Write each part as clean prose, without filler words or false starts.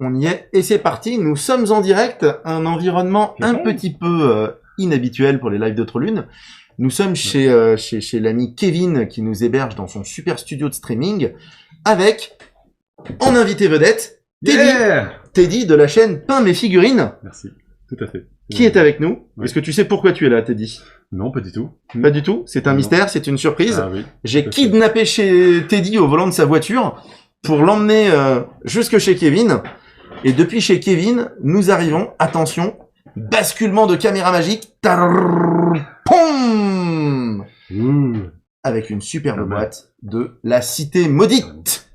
On y est, et c'est parti, nous sommes en direct, un environnement un petit peu inhabituel pour les lives d'Autre-Lune. Nous sommes chez l'ami Kevin qui nous héberge dans son super studio de streaming, avec, en invité vedette, Teddy de la chaîne Peins mes figurines. Merci, tout à fait. Qui est avec nous. Oui. Est-ce que tu sais pourquoi tu es là, Teddy? Non, pas du tout. Pas du tout, c'est un Non. mystère, c'est une surprise. Ah oui. J'ai kidnappé chez Teddy au volant de sa voiture pour l'emmener jusque chez Kevin. Et depuis chez Kevin, nous arrivons, attention, basculement de caméra magique, poum, avec une superbe boîte de la Cité Maudite.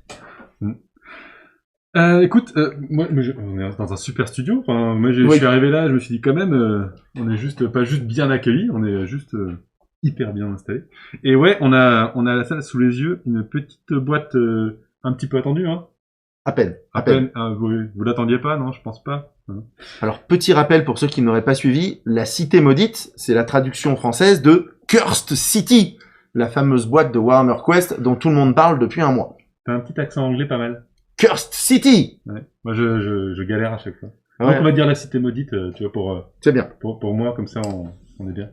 Écoute, moi, on est dans un super studio. Enfin, moi, je suis arrivé là, je me suis dit quand même, on est juste pas juste bien accueillis, on est juste hyper bien installés. Et ouais, on a la salle sous les yeux, une petite boîte un petit peu attendue, hein. À peine. Vous l'attendiez pas, non? Je pense pas. Alors, petit rappel pour ceux qui n'auraient pas suivi, la Cité Maudite, c'est la traduction française de Cursed City, la fameuse boîte de Warhammer Quest dont tout le monde parle depuis un mois. T'as un petit accent anglais pas mal. Cursed City! Ouais. Moi, je galère à chaque fois. Ouais. Donc, on va dire la cité maudite, tu vois, C'est bien. pour moi, comme ça, on est bien.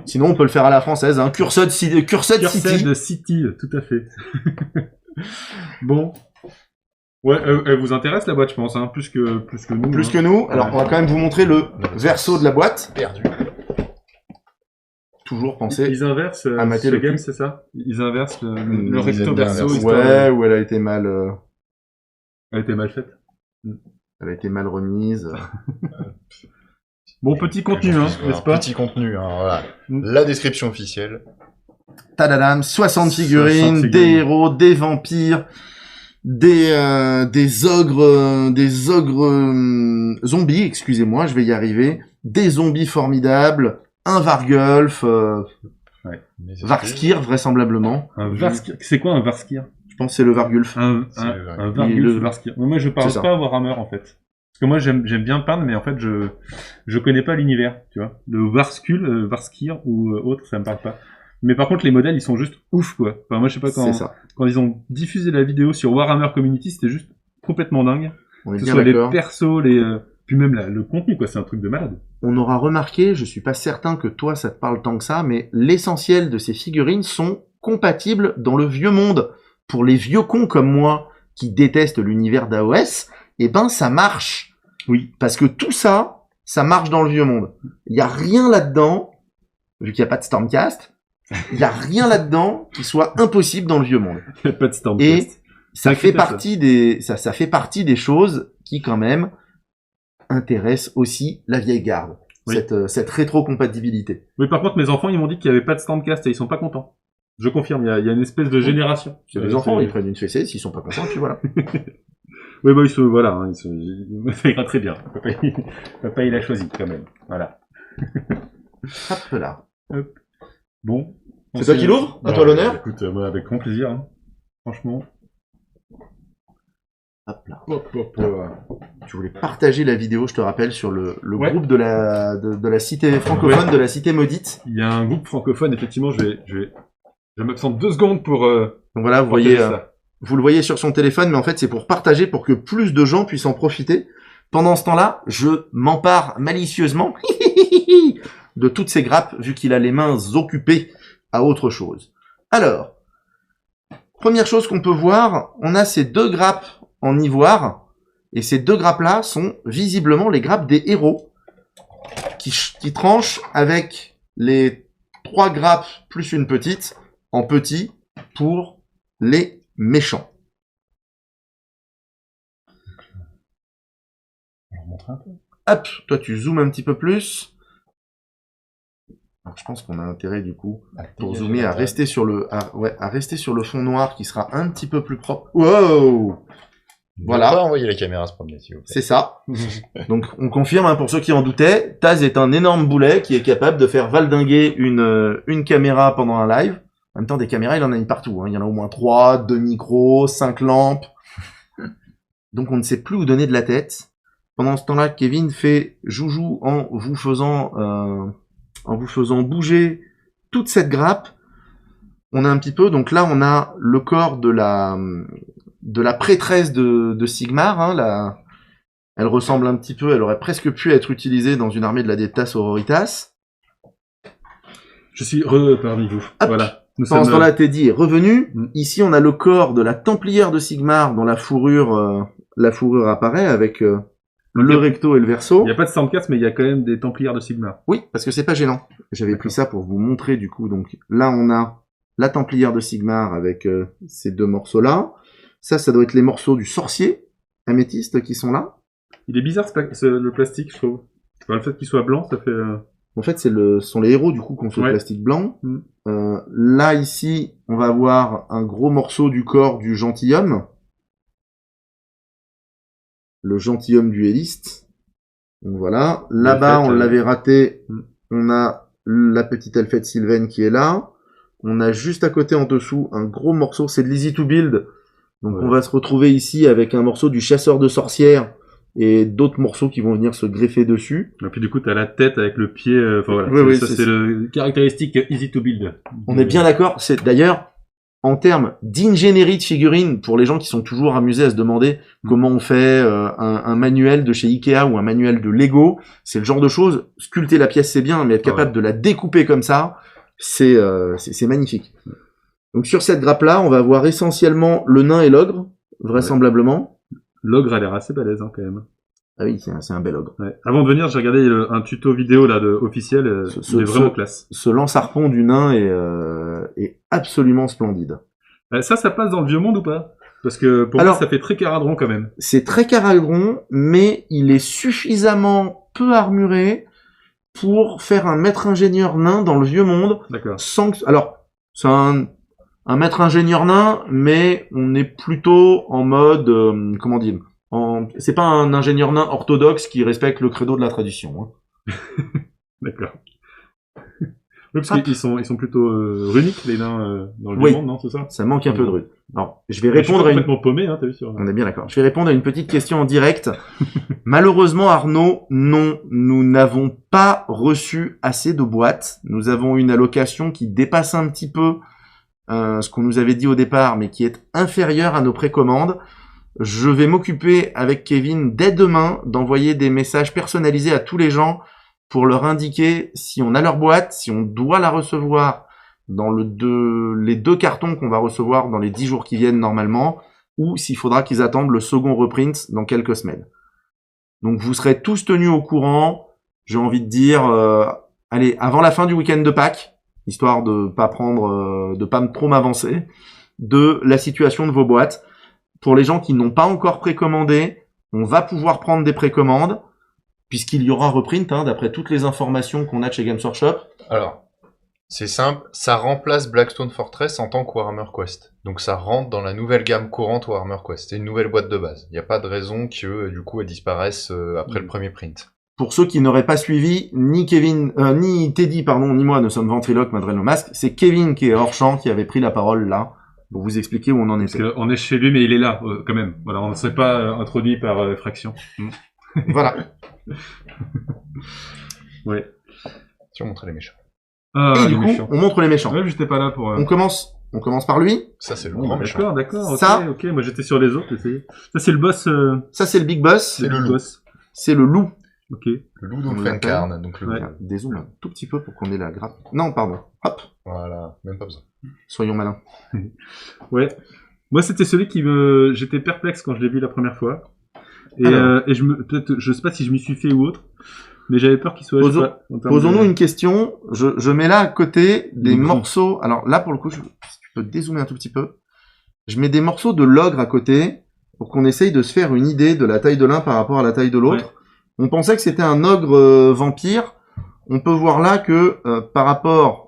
Sinon, on peut le faire à la française, hein. Cursed City. Cursed City, tout à fait. Bon. Ouais, elle vous intéresse la boîte, je pense, hein, plus que nous. Plus hein. que nous. Alors, on va quand même vous montrer le verso de la boîte. Perdu. Toujours penser. Ils inversent à mater ce le game, cul. c'est ça? Ils inversent le Ils recto aiment bien verso. inverser. histoire Ouais, de- ou elle a été mal, Elle était mal faite. elle a été mal remise. Bon, petit contenu, hein, Voilà, n'est-ce pas? Petit contenu, hein, voilà. Mm. La description officielle. Tadadam, 60 figurines, 60 figurines. des héros, des vampires, des ogres zombies, excusez-moi, je vais y arriver, des zombies formidables, un Vargulf, Varskir vraisemblablement. Un Varskir. C'est quoi un Varskir? Je pense que c'est le Vargulf. Un Vargulf Varskir. Moi, je parle C'est ça. pas à Warhammer, en fait. Parce que moi, j'aime bien peindre, mais en fait, je connais pas l'univers, tu vois. Le Varskul, Varskir ou autre, ça me parle pas. Mais par contre, les modèles, ils sont juste ouf, quoi. Enfin, moi, je sais pas, C'est ça. quand ils ont diffusé la vidéo sur Warhammer Community, c'était juste complètement dingue. On est Que ce bien soit les d'accord. persos, puis même le contenu, quoi. C'est un truc de malade. On aura remarqué, je suis pas certain que toi ça te parle tant que ça, mais l'essentiel de ces figurines sont compatibles dans le vieux monde. Pour les vieux cons comme moi, qui détestent l'univers d'AOS, eh ben ça marche. Oui. Parce que tout ça, ça marche dans le vieux monde. Il y a rien là-dedans, vu qu'il n'y a pas de Stormcast, il y a rien là-dedans qui soit impossible dans le vieux monde. Il n'y a pas de Et Stormcast. ça Un fait critère, partie ça fait partie des choses qui quand même intéressent aussi la vieille garde. Oui. Cette rétrocompatibilité. Oui, par contre, mes enfants, ils m'ont dit qu'il n'y avait pas de Stormcast et ils sont pas contents. Je confirme, il y a une espèce de génération. Les enfants, ils prennent une fessée, s'ils sont pas contents, puis voilà. Oui, bah, voilà, hein, ça ira très bien. Papa, il a choisi, quand même. Voilà. Hop là. Bon. C'est toi qui l'ouvre? À toi l'honneur. Écoute, moi, avec grand plaisir, hein. Franchement. Hop là. Hop. Tu voulais partager la vidéo, je te rappelle, sur le Ouais. groupe de la cité francophone, de la Cité Maudite. Il y a un groupe francophone, effectivement, je m'absente 2 secondes pour, Donc voilà, vous partager voyez, ça. vous le voyez sur son téléphone, mais en fait, c'est pour partager, pour que plus de gens puissent en profiter. Pendant ce temps-là, je m'empare malicieusement de toutes ces grappes, vu qu'il a les mains occupées à autre chose. Alors, première chose qu'on peut voir, on a ces 2 grappes en ivoire, et ces 2 grappes-là sont visiblement les grappes des héros, qui tranchent avec les 3 grappes plus une petite, en petit, pour les méchants. On montre un peu. Hop, toi tu zoomes un petit peu plus. Alors, je pense qu'on a intérêt du coup pour zoomer à rester sur à rester sur le fond noir qui sera un petit peu plus propre. Wow, voilà. Voilà. Envoyer la caméra se promener, s'il vous plaît. c'est ça. Donc on confirme hein, pour ceux qui en doutaient, Taz est un énorme boulet qui est capable de faire valdinguer une caméra pendant un live. En même temps, des caméras, il en a une partout. Hein. Il y en a au moins 3, 2 micros, 5 lampes. Donc on ne sait plus où donner de la tête. Pendant ce temps-là, Kevin fait joujou en vous faisant bouger toute cette grappe. On a un petit peu, donc là on a le corps de la prêtresse de Sigmar, hein, Elle ressemble un petit peu, elle aurait presque pu être utilisée dans une armée de l'Adeptas Sororitas. Je suis parmi vous. Hop. Voilà. Nous Pendant ce sommes, temps-là, Teddy est revenu. Mm. Ici, on a le corps de la Templière de Sigmar dont la fourrure apparaît avec le recto et le verso. il n'y a pas de Sandcast, mais il y a quand même des Templières de Sigmar. Oui, parce que c'est pas gênant. J'avais pris ça pour vous montrer du coup. Donc là, on a la Templière de Sigmar avec ces deux morceaux-là. Ça doit être les morceaux du sorcier améthyste qui sont là. Il est bizarre le plastique, je trouve. Enfin, le fait qu'il soit blanc, ça fait... En fait, ce sont les héros du coup qui ont ce Ouais. plastique blanc. Mm. Là, ici, on va avoir un gros morceau du corps du gentilhomme. Le gentilhomme duelliste. Donc voilà. Là-bas, Elfette, on l'avait raté. Mm. On a la petite elfette Sylvaine qui est là. On a juste à côté en dessous un gros morceau. C'est de l'Easy to Build. Donc Ouais. on va se retrouver ici avec un morceau du chasseur de sorcières et d'autres morceaux qui vont venir se greffer dessus. Et puis du coup, t'as la tête avec le pied... Enfin voilà, Oui, oui, ça c'est- c'est le caractéristique easy to build. On est bien d'accord. C'est d'ailleurs en termes d'ingénierie de figurines, pour les gens qui sont toujours amusés à se demander comment on fait un manuel de chez Ikea ou un manuel de Lego, c'est le genre de choses. Sculpter la pièce c'est bien, mais être capable de la découper comme ça, c'est magnifique. Donc sur cette grappe-là, on va avoir essentiellement le nain et l'ogre, vraisemblablement. L'ogre a l'air assez balèze, hein, quand même. Ah oui, c'est un bel ogre. Ouais. Avant de venir, j'ai regardé un tuto vidéo là officiel. Il est vraiment classe. Ce lance-harpon du nain est absolument splendide. Ça passe dans le vieux monde ou pas? Parce que pour Alors, moi, ça fait très caradron quand même. C'est très caradron, mais il est suffisamment peu armuré pour faire un maître ingénieur nain dans le vieux monde. D'accord. Sans que... Alors, c'est un maître ingénieur nain, mais on est plutôt en mode... comment dire C'est pas un ingénieur nain orthodoxe qui respecte le credo de la tradition. Hein. D'accord. Oui, parce qu'ils sont plutôt runiques, les nains, dans le vieux monde, non? C'est ça? Ça manque un peu de rue. Alors, je vais Je suis répondre à une... complètement paumé, hein, t'as vu sur... On est bien d'accord. Je vais répondre à une petite question en direct. Malheureusement, Arnaud, non, nous n'avons pas reçu assez de boîtes. Nous avons une allocation qui dépasse un petit peu ce qu'on nous avait dit au départ, mais qui est inférieure à nos précommandes. Je vais m'occuper avec Kevin dès demain d'envoyer des messages personnalisés à tous les gens pour leur indiquer si on a leur boîte, si on doit la recevoir dans les deux cartons qu'on va recevoir dans les 10 jours qui viennent normalement, ou s'il faudra qu'ils attendent le second reprint dans quelques semaines. Donc vous serez tous tenus au courant, j'ai envie de dire, allez, avant la fin du week-end de Pâques, histoire de pas trop m'avancer, de la situation de vos boîtes. Pour les gens qui n'ont pas encore précommandé, on va pouvoir prendre des précommandes, puisqu'il y aura reprint, hein, d'après toutes les informations qu'on a de chez Games Workshop. Alors, c'est simple, ça remplace Blackstone Fortress en tant que Warhammer Quest. Donc ça rentre dans la nouvelle gamme courante Warhammer Quest. C'est une nouvelle boîte de base. Il n'y a pas de raison que du coup elle disparaisse après le premier print. Pour ceux qui n'auraient pas suivi, ni Teddy, ni moi ne sommes ventriloques, Madrel au masque. C'est Kevin qui est hors champ qui avait pris la parole là pour vous expliquer où on en était. Parce qu'on est chez lui, mais il est là, quand même. Voilà, on ne serait pas introduit par Fraction. Voilà. Ouais. Si on montrait les méchants. Ah, Et les du coup, méchants. on montre les méchants. Ouais, j'étais pas là pour... On commence par lui. Ça c'est le Oh, grand méchant. d'accord, ok, Ça- ok. Moi j'étais sur les autres, essayez. Ça c'est le boss. Ça c'est le big boss. C'est le loup. boss. C'est le loup. Ok. Le loup On d'Ulfencarn, donc le Ouais. loup. Dézoome un tout petit peu pour qu'on ait la grappe. Non, pardon. Hop. Voilà, même pas besoin. Soyons malins. Ouais. Moi c'était celui j'étais perplexe quand je l'ai vu la première fois. Et, Alors. peut-être, je sais pas si je m'y suis fait ou autre, mais j'avais peur qu'il soit. je sais pas, en termes Posons-nous de- une question. Je mets là à côté des Des gros. morceaux. Alors là, pour le coup, si tu peux dézoomer un tout petit peu. Je mets des morceaux de l'ogre à côté pour qu'on essaye de se faire une idée de la taille de l'un par rapport à la taille de l'autre. On pensait que c'était un ogre vampire. On peut voir là que par rapport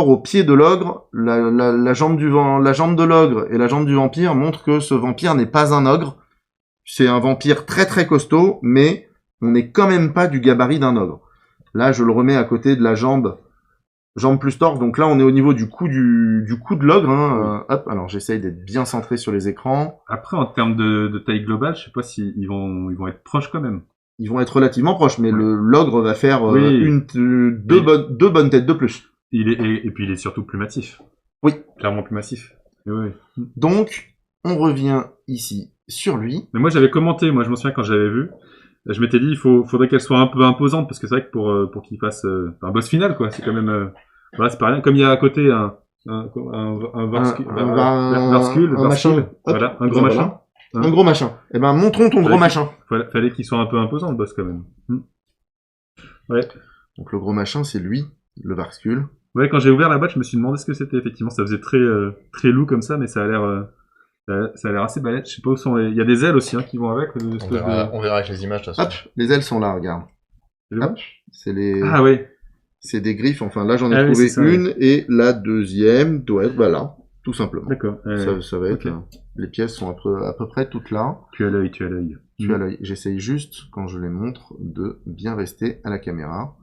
au pied de l'ogre, la jambe de l'ogre et la jambe du vampire montrent que ce vampire n'est pas un ogre. C'est un vampire très très costaud, mais on n'est quand même pas du gabarit d'un ogre. Là, je le remets à côté de la jambe plus torse. Donc là, on est au niveau du cou de l'ogre. Hein. Hop. Alors, j'essaye d'être bien centré sur les écrans. Après, en termes de taille globale, je sais pas si ils vont être proches quand même. Ils vont être relativement proches, mais Ouais. l'ogre va faire Oui. deux bonnes têtes de plus. Et puis il est surtout plus massif. Oui. Clairement plus massif. Et oui. Donc, on revient ici sur lui. Mais moi, j'avais commenté, moi, je m'en souviens quand j'avais vu. Je m'étais dit, faudrait qu'elle soit un peu imposante, parce que c'est vrai que pour qu'il fasse un boss final, quoi, c'est quand même, voilà, c'est pas rien. Comme il y a à côté un Varskull, un machin. Hop, voilà, un gros voilà. machin. Un gros machin. Eh ben, montrons ton gros machin. Fallait qu'il soit un peu imposant, le boss, quand même. Ouais. Donc le gros machin, c'est lui, le Varskull. Ouais, quand j'ai ouvert la boîte, je me suis demandé ce que c'était, effectivement. Ça faisait très, très loup comme ça, mais ça a l'air assez balèze. Je sais pas où sont les... Il y a des ailes aussi, hein, qui vont avec. On verra avec les images, de toute façon. Hop, les ailes sont là, regarde. Hop, c'est les... Ah ouais. C'est des griffes, enfin là j'en ai trouvé une, et la deuxième doit être là, tout simplement. D'accord. Ça va être... les pièces sont à peu près toutes là. Tu as l'œil. Tu as l'œil. J'essaye juste, quand je les montre, de bien rester à la caméra.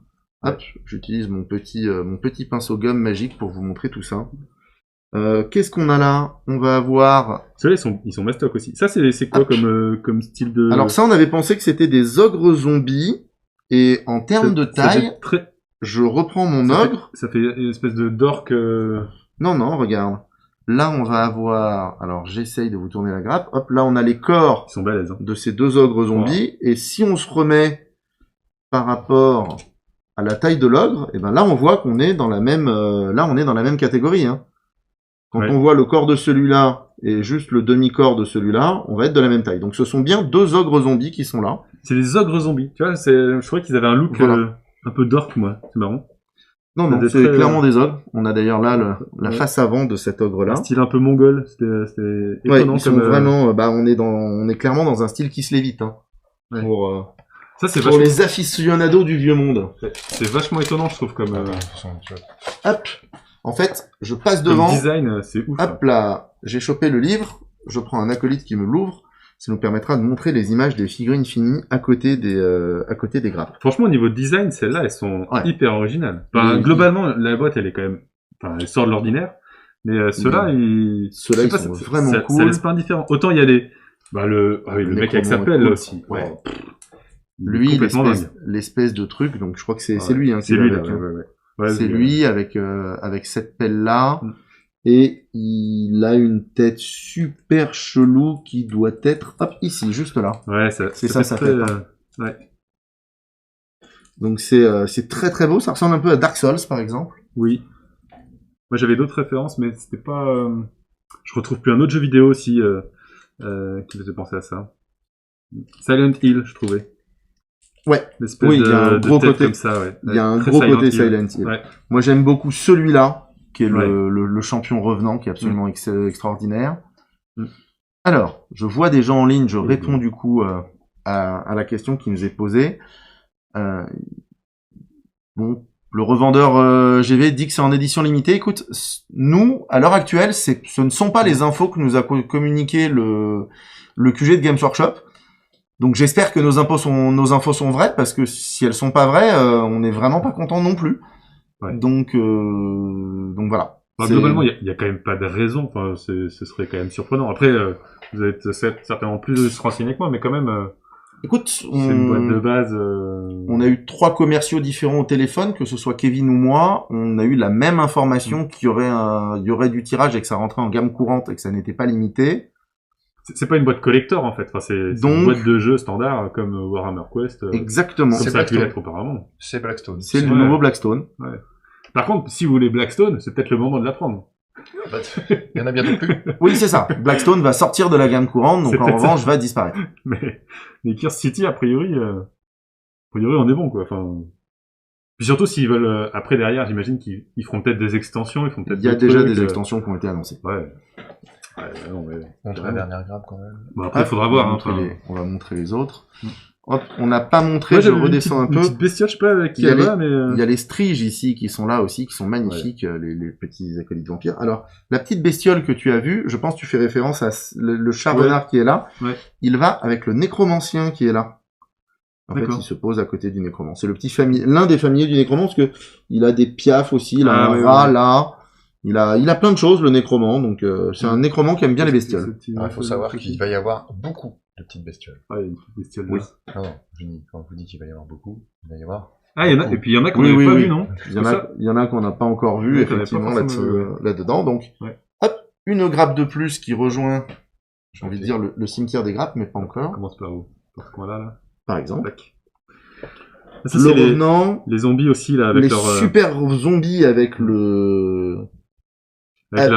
Hop, j'utilise mon petit pinceau gomme magique pour vous montrer tout ça. Qu'est-ce qu'on a là? On va avoir... Ceux-là, ils sont mastoc aussi. Ça, c'est quoi comme style de... Alors ça, on avait pensé que c'était des ogres zombies, et en termes de taille, je reprends mon ogre. Ça fait une espèce de dork... Non, regarde. Là, on va avoir... Alors, j'essaye de vous tourner la grappe. Hop, là, on a les corps ils sont balèzes, hein, de ces deux ogres zombies. Et si on se remet par rapport à la taille de l'ogre, et ben là, on voit qu'on est dans la même... là, on est dans la même catégorie. Hein. Quand on voit le corps de celui-là et juste le demi-corps de celui-là, on va être de la même taille. Donc, ce sont bien deux ogres zombies qui sont là. C'est des ogres zombies. Tu vois, je croyais qu'ils avaient un look un peu dork, moi. C'est marrant. Non, c'est clairement des ogres. On a d'ailleurs là la face avant de cet ogre-là. Un style un peu mongol. C'était étonnant. Ils sont vraiment... on est clairement dans un style qui se l'évite. Hein, pour les aficionados du vieux monde. C'est vachement étonnant, je trouve, comme... Hop. En fait, je passe devant. Le design, c'est ouf. Hop là, j'ai chopé le livre. Je prends un acolyte qui me l'ouvre. Ça nous permettra de montrer les images des figurines finies à côté des grappes. Franchement, au niveau de design, celles-là, elles sont hyper originales. Enfin, globalement, la boîte, elle est quand même... Enfin, elle sort de l'ordinaire. Mais ceux-là, ils sont vraiment cool. Ça laisse pas indifférent. Autant il y a les... le mec avec sa pelle, aussi. Ouais. Lui, l'espèce de truc, donc je crois que c'est lui. Hein, c'est lui, là. C'est lui avec cette pelle-là. Et il a une tête super chelou qui doit être, hop, ici, juste là. Ouais, c'est ça fait. Ouais. Donc c'est très très beau. Ça ressemble un peu à Dark Souls, par exemple. Oui. Moi, j'avais d'autres références, mais c'était pas... Je retrouve plus un autre jeu vidéo aussi qui me faisait penser à ça. Silent Hill, je trouvais. Ouais. Il y a un gros côté comme ça, ouais. Il y a un gros côté Silent Hill. Ouais. Moi, j'aime beaucoup celui-là, qui est le champion revenant, qui est absolument extraordinaire. Alors, je vois des gens en ligne, je réponds du coup à la question qui nous est posée. Bon, le revendeur GV dit que c'est en édition limitée. Écoute, nous, à l'heure actuelle, ce ne sont pas les infos que nous a communiqué le QG de Games Workshop. Donc j'espère que nos infos sont vraies, parce que si elles sont pas vraies, on n'est vraiment pas content non plus. Ouais. Donc voilà. Enfin, globalement, il y a quand même pas de raison. Enfin, ce serait quand même surprenant. Après, vous êtes certainement plus renseigné que moi, mais quand même. Écoute, c'est une boîte de base. On a eu 3 commerciaux différents au téléphone, que ce soit Kevin ou moi. On a eu la même information qu'il y aurait du tirage et que ça rentrait en gamme courante et que ça n'était pas limité. C'est pas une boîte collector en fait. Enfin, c'est une boîte de jeu standard comme Warhammer Quest. Exactement. Comme ça a pu l'être auparavant. C'est Blackstone. C'est le nouveau Blackstone. Ouais. Par contre, si vous voulez Blackstone, c'est peut-être le moment de la prendre. Il y en a bientôt plus. Oui, c'est ça. Blackstone va sortir de la gamme courante, donc en revanche, va disparaître. Mais Curse City, a priori, on est bon, quoi. Enfin, puis surtout, s'ils veulent, après, derrière, j'imagine qu'ils feront peut-être des extensions, il y a déjà des extensions qui ont été annoncées. Ouais. Montre la dernière grappe, quand même. Bon, après, il faudra voir. On va montrer les autres. Hop, on n'a pas montré, je redescends un peu. Une petite bestiole, je sais pas qui est là, mais... Il y a les striges ici qui sont là aussi, qui sont magnifiques, les petits acolytes vampires. Alors, la petite bestiole que tu as vue, je pense que tu fais référence à le charbonnard qui est là. Ouais. Il va avec le nécromancien qui est là. En fait, il se pose à côté du nécromant. C'est l'un des familiers du nécromant, parce que il a des piafs aussi, il a un rat là. Il a plein de choses, le nécromant, donc c'est un nécromant qui aime bien les bestioles. Il faut savoir qu'il va y avoir beaucoup de petites bestioles. Ah, il y a une petite bestiole. Oui. Non, quand je vous dis qu'il va y avoir beaucoup, il va y avoir... Ah, il y en a, et puis il y en a qu'on n'avait pas vu, non? Il y en a qu'on n'a pas encore vu, effectivement, là-dedans, donc, hop, une grappe de plus qui rejoint j'ai envie de dire le cimetière des grappes, mais pas encore, On commence par où? Par ce coin-là, là. par exemple. Tac. Ça, Le c'est les, revenant, les zombies aussi, là, avec les leur, super zombies avec avec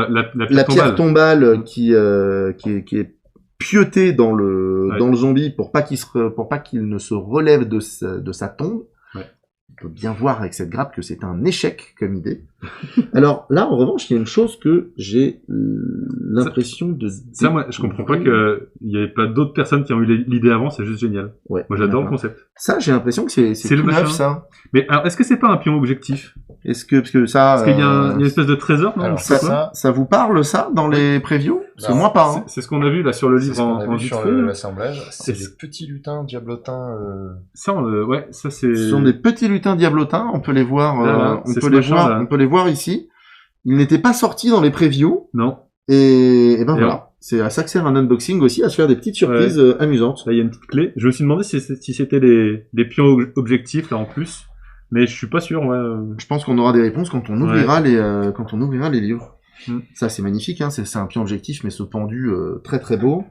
la pierre tombale. tombale qui est pieuté dans le Ouais. dans le zombie pour pas qu'il ne se relève de sa tombe. Ouais. On peut bien voir avec cette grappe que c'est un échec comme idée. Alors là, en revanche, il y a une chose que j'ai l'impression de... Ça, moi, je comprends pas qu'il y avait pas d'autres personnes qui ont eu l'idée avant, c'est juste génial. Ouais, Moi, j'adore le d'accord. concept. Ça, j'ai l'impression que c'est C'est le tout neuf, machin. ça. Mais alors, est-ce que c'est pas un pion objectif? Parce que ça... Parce qu'il y a une espèce de trésor, non? Alors, Je sais ça, pas. ça vous parle, ça, dans les previews? Parce que Non, moi, pas. Hein. C'est ce qu'on a vu là sur le c'est livre ce qu'on a en vu sur vitrine. l'assemblage. C'est C'est- des petits lutins diablotins. Ça, ouais, ça c'est. Ce sont des petits lutins diablotins, on peut les voir, Là, on c'est peut ce les machin, voir, là. on peut les voir ici. Ils n'étaient pas sortis dans les previews, Non. et ben Et voilà. C'est à ça que sert un unboxing aussi, à se faire des petites surprises amusantes. Là, il y a une petite clé. Je me suis demandé si c'était des pions objectifs là en plus, mais je suis pas sûr. Ouais. Je pense qu'on aura des réponses quand on ouvrira les livres. Mm. Ça, c'est magnifique, hein. C'est un pion objectif, mais ce pendu très très beau.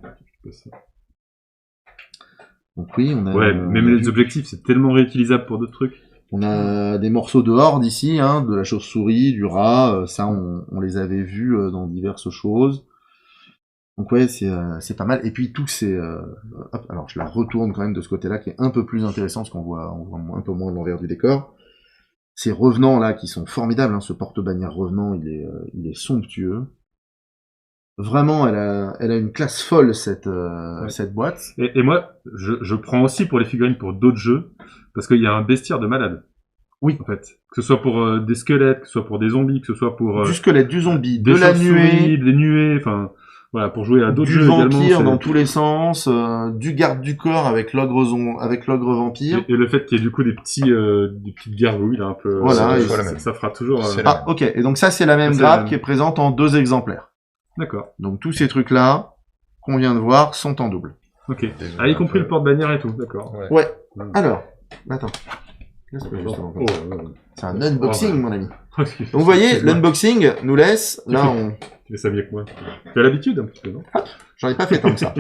Donc oui, on a. Ouais, même les objectifs, c'est tellement réutilisable pour d'autres trucs. On a des morceaux de horde ici, hein, de la chauve-souris, du rat. Ça, on les avait vus dans diverses choses. Donc ouais, c'est pas mal. Et puis tous ces... hop, alors je la retourne quand même de ce côté-là, qui est un peu plus intéressant, parce on voit un peu moins l'envers du décor. Ces revenants là, qui sont formidables, hein, ce porte-bannière revenant, il est somptueux. Vraiment, elle a une classe folle, cette boîte. Et moi, je prends aussi pour les figurines pour d'autres jeux, parce qu'il y a un bestiaire de malade. Oui. En fait. Que ce soit pour des squelettes, que ce soit pour des zombies, que ce soit pour Du squelette, du zombie, des de la chauves-souris, nuée, des nuées, enfin, voilà, pour jouer à d'autres du jeux également. vampire c'est- dans tous les sens, du garde du corps avec l'ogre vampire. Et le fait qu'il y ait du coup des petites gargouilles, là, un peu. Voilà, et ça, la même. ça fera toujours. C'est la- Ah, ok. Et donc ça, c'est la même Ça, c'est la grappe même. qui est présente en 2 exemplaires. D'accord. Donc tous ces trucs-là qu'on vient de voir sont en double. Ok. Désolé Ah, y un compris peu. le porte-bannière et tout, d'accord. Ouais. Ouais. Mm. Alors, attends. Qu'est-ce que justement comme ça C'est un unboxing, Oh, bah. mon ami. Excuse- Donc vous voyez, excuse-moi. l'unboxing nous laisse. Là, Tu fais ça mieux que moi. Tu as l'habitude un petit peu, non? j'en ai pas fait tant que ça.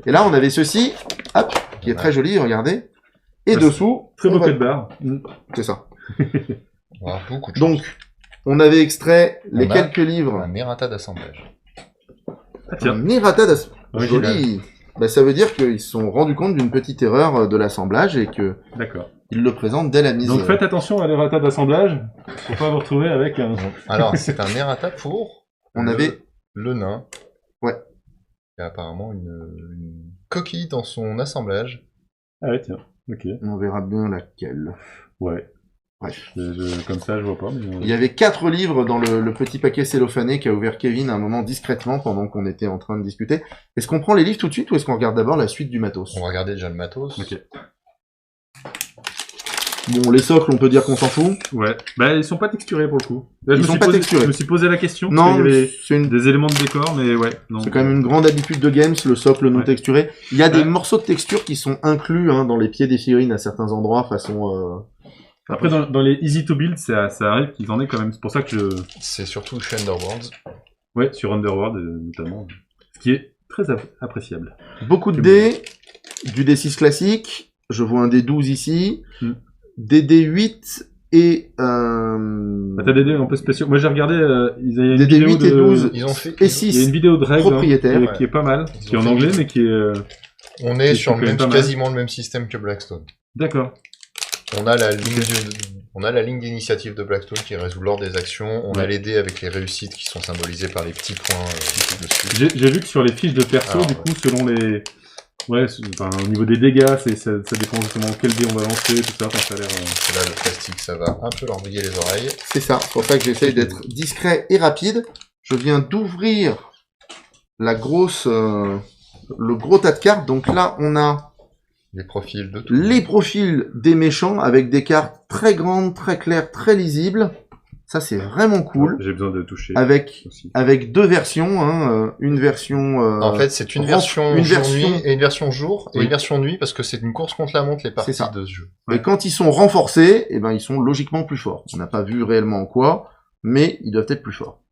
Et là, on avait ceci, hop, qui est très joli, regardez. Et Ouais, dessous, Très beau on va- code barre. c'est ça. On va avoir beaucoup de choses. Donc, on avait extrait les On a- quelques On a livres. un errata d'assemblage. Ah, tiens. Un errata Original. joli. Bah, ça veut dire qu'ils se sont rendus compte d'une petite erreur de l'assemblage et que D'accord. ils le présentent dès la mise. Donc faites attention à l'errata d'assemblage pour pas vous retrouver avec un. Alors, c'est un errata pour On avait le nain. Ouais. Il y a apparemment une coquille dans son assemblage. Ah ouais, tiens. Ok. On verra bien laquelle. Ouais. Bref. Comme ça, je vois pas. Mais... Il y avait 4 livres dans le petit paquet cellophané qu'a ouvert Kevin à un moment discrètement pendant qu'on était en train de discuter. Est-ce qu'on prend les livres tout de suite ou est-ce qu'on regarde d'abord la suite du matos? On va regarder déjà le matos. Ok. Bon, les socles, on peut dire qu'on s'en fout. Ouais. Bah, ils sont pas texturés pour le coup. Là, Ils sont pas texturés. Je me suis posé la question. Non, parce qu'il y avait c'est des éléments de décor, mais ouais. Non. quand même une grande habitude de Games, le socle non Ouais. texturé. Il y a des Ouais. morceaux de texture qui sont inclus hein, dans les pieds des figurines à certains endroits, façon... Après, dans les easy to build, ça arrive qu'ils en aient quand même. C'est pour ça que C'est surtout chez Underworlds. Ouais, sur Underworld notamment. Ce qui est très appréciable. Beaucoup de dés, du D6 classique, je vois un D12 ici, Mm. des D8 et... Bah, t'as des dés un peu spéciaux. Moi, j'ai regardé, ils avaient une Des vidéo D8 et de... 12 Ils ont fait. et Il y a 6. une vidéo de règles Propriétaire, qui est pas mal, Ils qui est ont en fait anglais, une- mais qui est... On est C'est sur quand même pas mal. quasiment le même système que Blackstone. D'accord. On a la ligne d'initiative de Blackstone qui résout l'ordre des actions. On a Ouais. les dés avec les réussites qui sont symbolisées par les petits points dessus. J'ai vu que sur les fiches de perso, Alors, du coup, selon les... Ouais, enfin, au niveau des dégâts, ça dépend justement quel dé on va lancer, tout ça, enfin, ça a l'air... Là, le plastique, ça va un peu leur briller les oreilles. C'est ça, c'est pour ça que j'essaye d'être discret et rapide. Je viens d'ouvrir la grosse... le gros tas de cartes, donc là on a Les profils de tout. les profils des méchants avec des cartes très grandes, très claires, très lisibles. Ça c'est vraiment cool. J'ai besoin de toucher Avec aussi. 2 versions, hein, une version... En fait, c'est une version une jour-nuit version- et une version jour et Oui. une version nuit parce que c'est une course contre la montre les parties ça. de ce jeu. Et quand ils sont renforcés, eh ben ils sont logiquement plus forts. On n'a pas vu réellement en quoi, mais ils doivent être plus forts.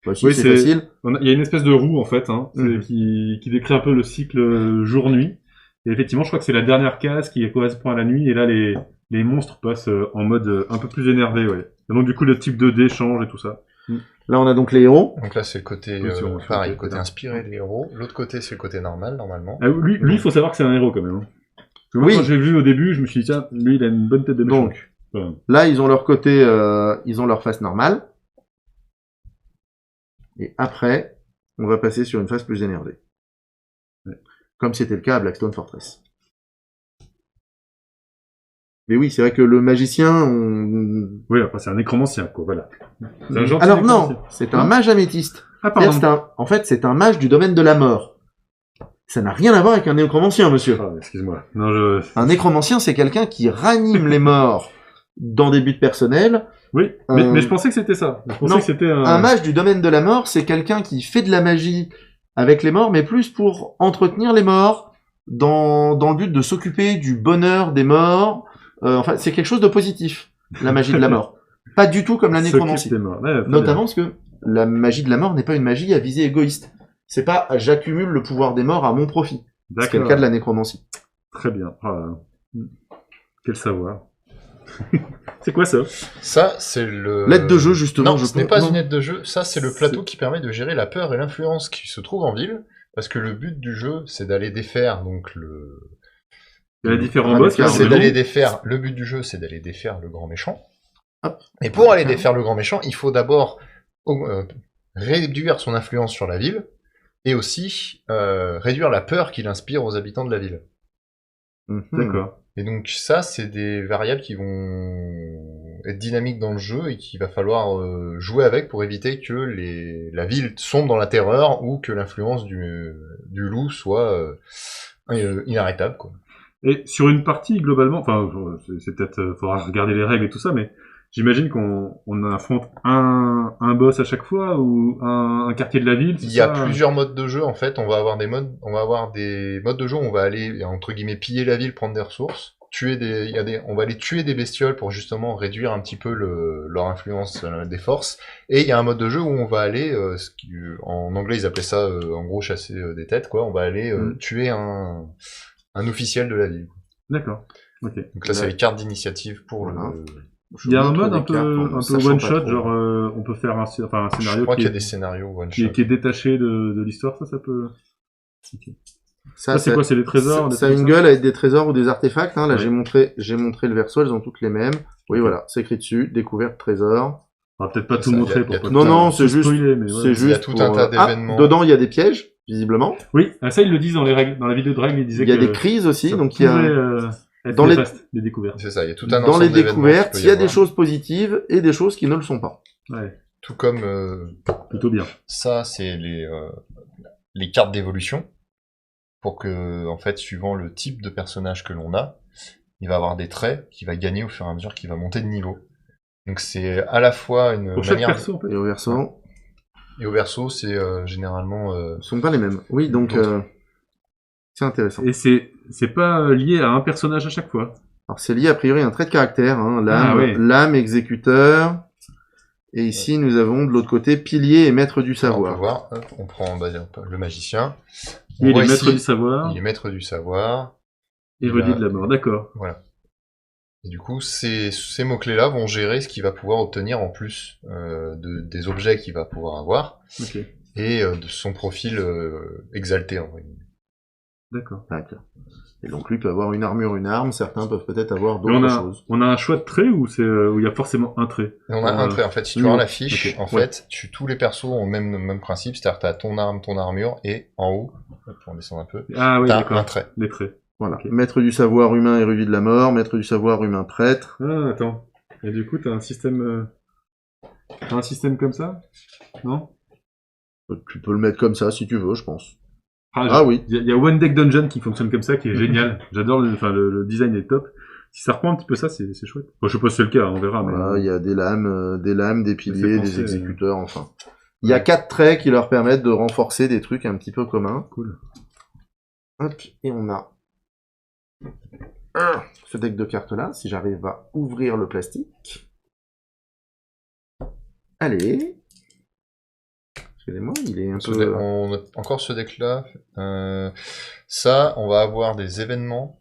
Bah, si, Oui, c'est facile. Il y a une espèce de roue en fait, hein, Mhm. qui décrit un peu le cycle jour-nuit. Et effectivement, je crois que c'est la dernière case qui correspond à la nuit. Et là, les monstres passent en mode un peu plus énervé, ouais. Et donc du coup, le type de dé change et tout ça. Là, on a donc les héros. Donc là, c'est le côté, Oui, sur le pareil, côté, côté là. inspiré des héros. L'autre côté, c'est le côté normal, normalement. Ah, lui, il faut savoir que c'est un héros quand même. Hein. Parce que moi, Oui. quand j'ai vu au début, je me suis dit tiens, lui, il a une bonne tête de méchant. Donc, Enfin, là, ils ont leur côté, ils ont leur face normale. Et après, on va passer sur une phase plus énervée. Ouais. Comme c'était le cas à Blackstone Fortress. Mais oui, c'est vrai que le magicien, oui, après c'est un nécromancien, quoi. Voilà. C'est un gentil alors nécromancien. non, c'est un Non mage améthyste. Ah C'est-à-dire, pardon. en fait, c'est un mage du domaine de la mort. Ça n'a rien à voir avec un nécromancien, monsieur. Ah, excuse-moi. Non, Un nécromancien, c'est quelqu'un qui ranime les morts dans des buts personnels. Oui, mais je pensais que c'était ça. Je pensais non, que c'était un mage du domaine de la mort, c'est quelqu'un qui fait de la magie avec les morts, mais plus pour entretenir les morts, dans le but de s'occuper du bonheur des morts. Enfin, c'est quelque chose de positif, la magie de la mort. Pas du tout comme la nécromancie. S'occupe des morts. Ouais, très Notamment bien. parce que la magie de la mort n'est pas une magie à visée égoïste. C'est pas j'accumule le pouvoir des morts à mon profit. Ce qui est le cas de la nécromancie. Très bien. Ah, quel savoir. C'est quoi ça? Ça, c'est le... L'aide de jeu, justement. Non, ce n'est pas non. une aide de jeu. Ça, c'est le plateau qui permet de gérer la peur et l'influence qui se trouve en ville. Parce que le but du jeu, c'est d'aller défaire, donc Il y a différents Ah, boss, là, d'accord. c'est en d'aller maison. défaire. Le but du jeu, c'est d'aller défaire le grand méchant. Hop. Et pour aller défaire le grand méchant, il faut d'abord réduire son influence sur la ville et aussi réduire la peur qu'il inspire aux habitants de la ville. Mhm. D'accord. Et donc ça, c'est des variables qui vont être dynamiques dans le jeu et qu'il va falloir jouer avec pour éviter que la ville sombre dans la terreur ou que l'influence du loup soit inarrêtable, quoi. Et sur une partie, globalement, enfin, c'est peut-être, faudra regarder les règles et tout ça, mais j'imagine qu'on affronte un boss à chaque fois ou un quartier de la ville. Il y a plusieurs modes de jeu en fait. On va avoir des modes de jeu où on va aller entre guillemets piller la ville, prendre des ressources, on va aller tuer des bestioles pour justement réduire un petit peu leur influence des forces. Et il y a un mode de jeu où on va aller, en anglais ils appelaient ça en gros chasser des têtes quoi. On va aller tuer un officiel de la ville. D'accord. Ok. Donc là, c'est les cartes d'initiative pour Voilà. le. Il y a un montre mode des un peu, cartes en un peu sachant one pas shot, trop. genre on peut faire un Je scénario crois qui qu'il y a est, des scénarios one qui shot. est, qui est détaché de l'histoire, ça peut. Ok. Ça, c'est quoi, c'est des trésors, des Ça a trucs une comme ça gueule avec des trésors ou des artefacts. Hein. Là, Ouais. j'ai montré le verso, elles ont toutes les mêmes. Oui, Ok. voilà, c'est écrit dessus, découverte, trésor. On va peut-être pas C'est tout ça, montrer il y pour a pas tout Non, un- non, tout c'est juste, spoiler, mais c'est ouais. juste Il y a tout pour, un tas d'événements. dedans, il y a des pièges, visiblement. Oui, ça ils le disent dans les règles, dans la vidéo de règles, ils disaient Il y a que des crises aussi, ça donc il y a, pouvait, être dans les- néfaste, les découvertes. C'est ça, il y a tout un dans les ensemble d'événements découvertes, qu'il peut il y a des avoir. choses positives et des choses qui ne le sont pas. Ouais, Tout comme plutôt bien. ça, c'est les cartes d'évolution. Pour que, en fait, suivant le type de personnage que l'on a, il va avoir des traits qu'il va gagner au fur et à mesure qu'il va monter de niveau. Donc c'est à la fois une Pour chaque manière... perso, en fait. Et au verso, Et au verso, c'est généralement... ce sont pas les mêmes. Oui, donc, D'autres. c'est intéressant. Et c'est pas lié à un personnage à chaque fois. Alors, c'est lié a priori à un trait de caractère, hein, Ah, oui. l'âme, exécuteur. Et ici, nous avons de l'autre côté pilier et maître du On peut savoir. voir, hop, on prend le magicien. On Et il voit est maître ici, du savoir, il est maître du savoir. érudit il a- de la mort, d'accord. Voilà. Et du coup, ces mots-clés-là vont gérer ce qu'il va pouvoir obtenir en plus des objets qu'il va pouvoir avoir Ok, et de son profil exalté. En vrai. d'accord. D'accord. Et donc, lui peut avoir une armure, une arme. Certains peuvent peut-être avoir Et d'autres choses. on a un choix de trait ou où il y a forcément un trait? Et on a un trait, en fait, si tu non. regardes la fiche, Ok, en fait, tous les persos ont le même principe, c'est-à-dire t'as ton arme, ton armure, et en haut, hop, on descend un peu, Ah oui, t'as d'accord. un trait. Les traits. Voilà. Ok. Maître du savoir humain, érudit de la mort. Maître du savoir humain, prêtre. Ah, attends. Et du coup, t'as un système comme ça? Non? Tu peux le mettre comme ça si tu veux, je pense. Ah Ah oui. Il y a One Deck Dungeon qui fonctionne comme ça, qui est génial. J'adore le design est top. Si ça reprend un petit peu ça, c'est chouette. Bon, je sais pas si c'est le cas, on verra. Mais Voilà, il y a des lames, des piliers, penser, des exécuteurs, enfin. Il y a 4 traits qui leur permettent de renforcer des trucs un petit peu communs. cool. Hop, et on a ce deck de cartes là, si j'arrive à ouvrir le plastique. Allez. Excusez-moi, il est un Ce peu... deck- on a encore ce deck-là. Ça, on va avoir des événements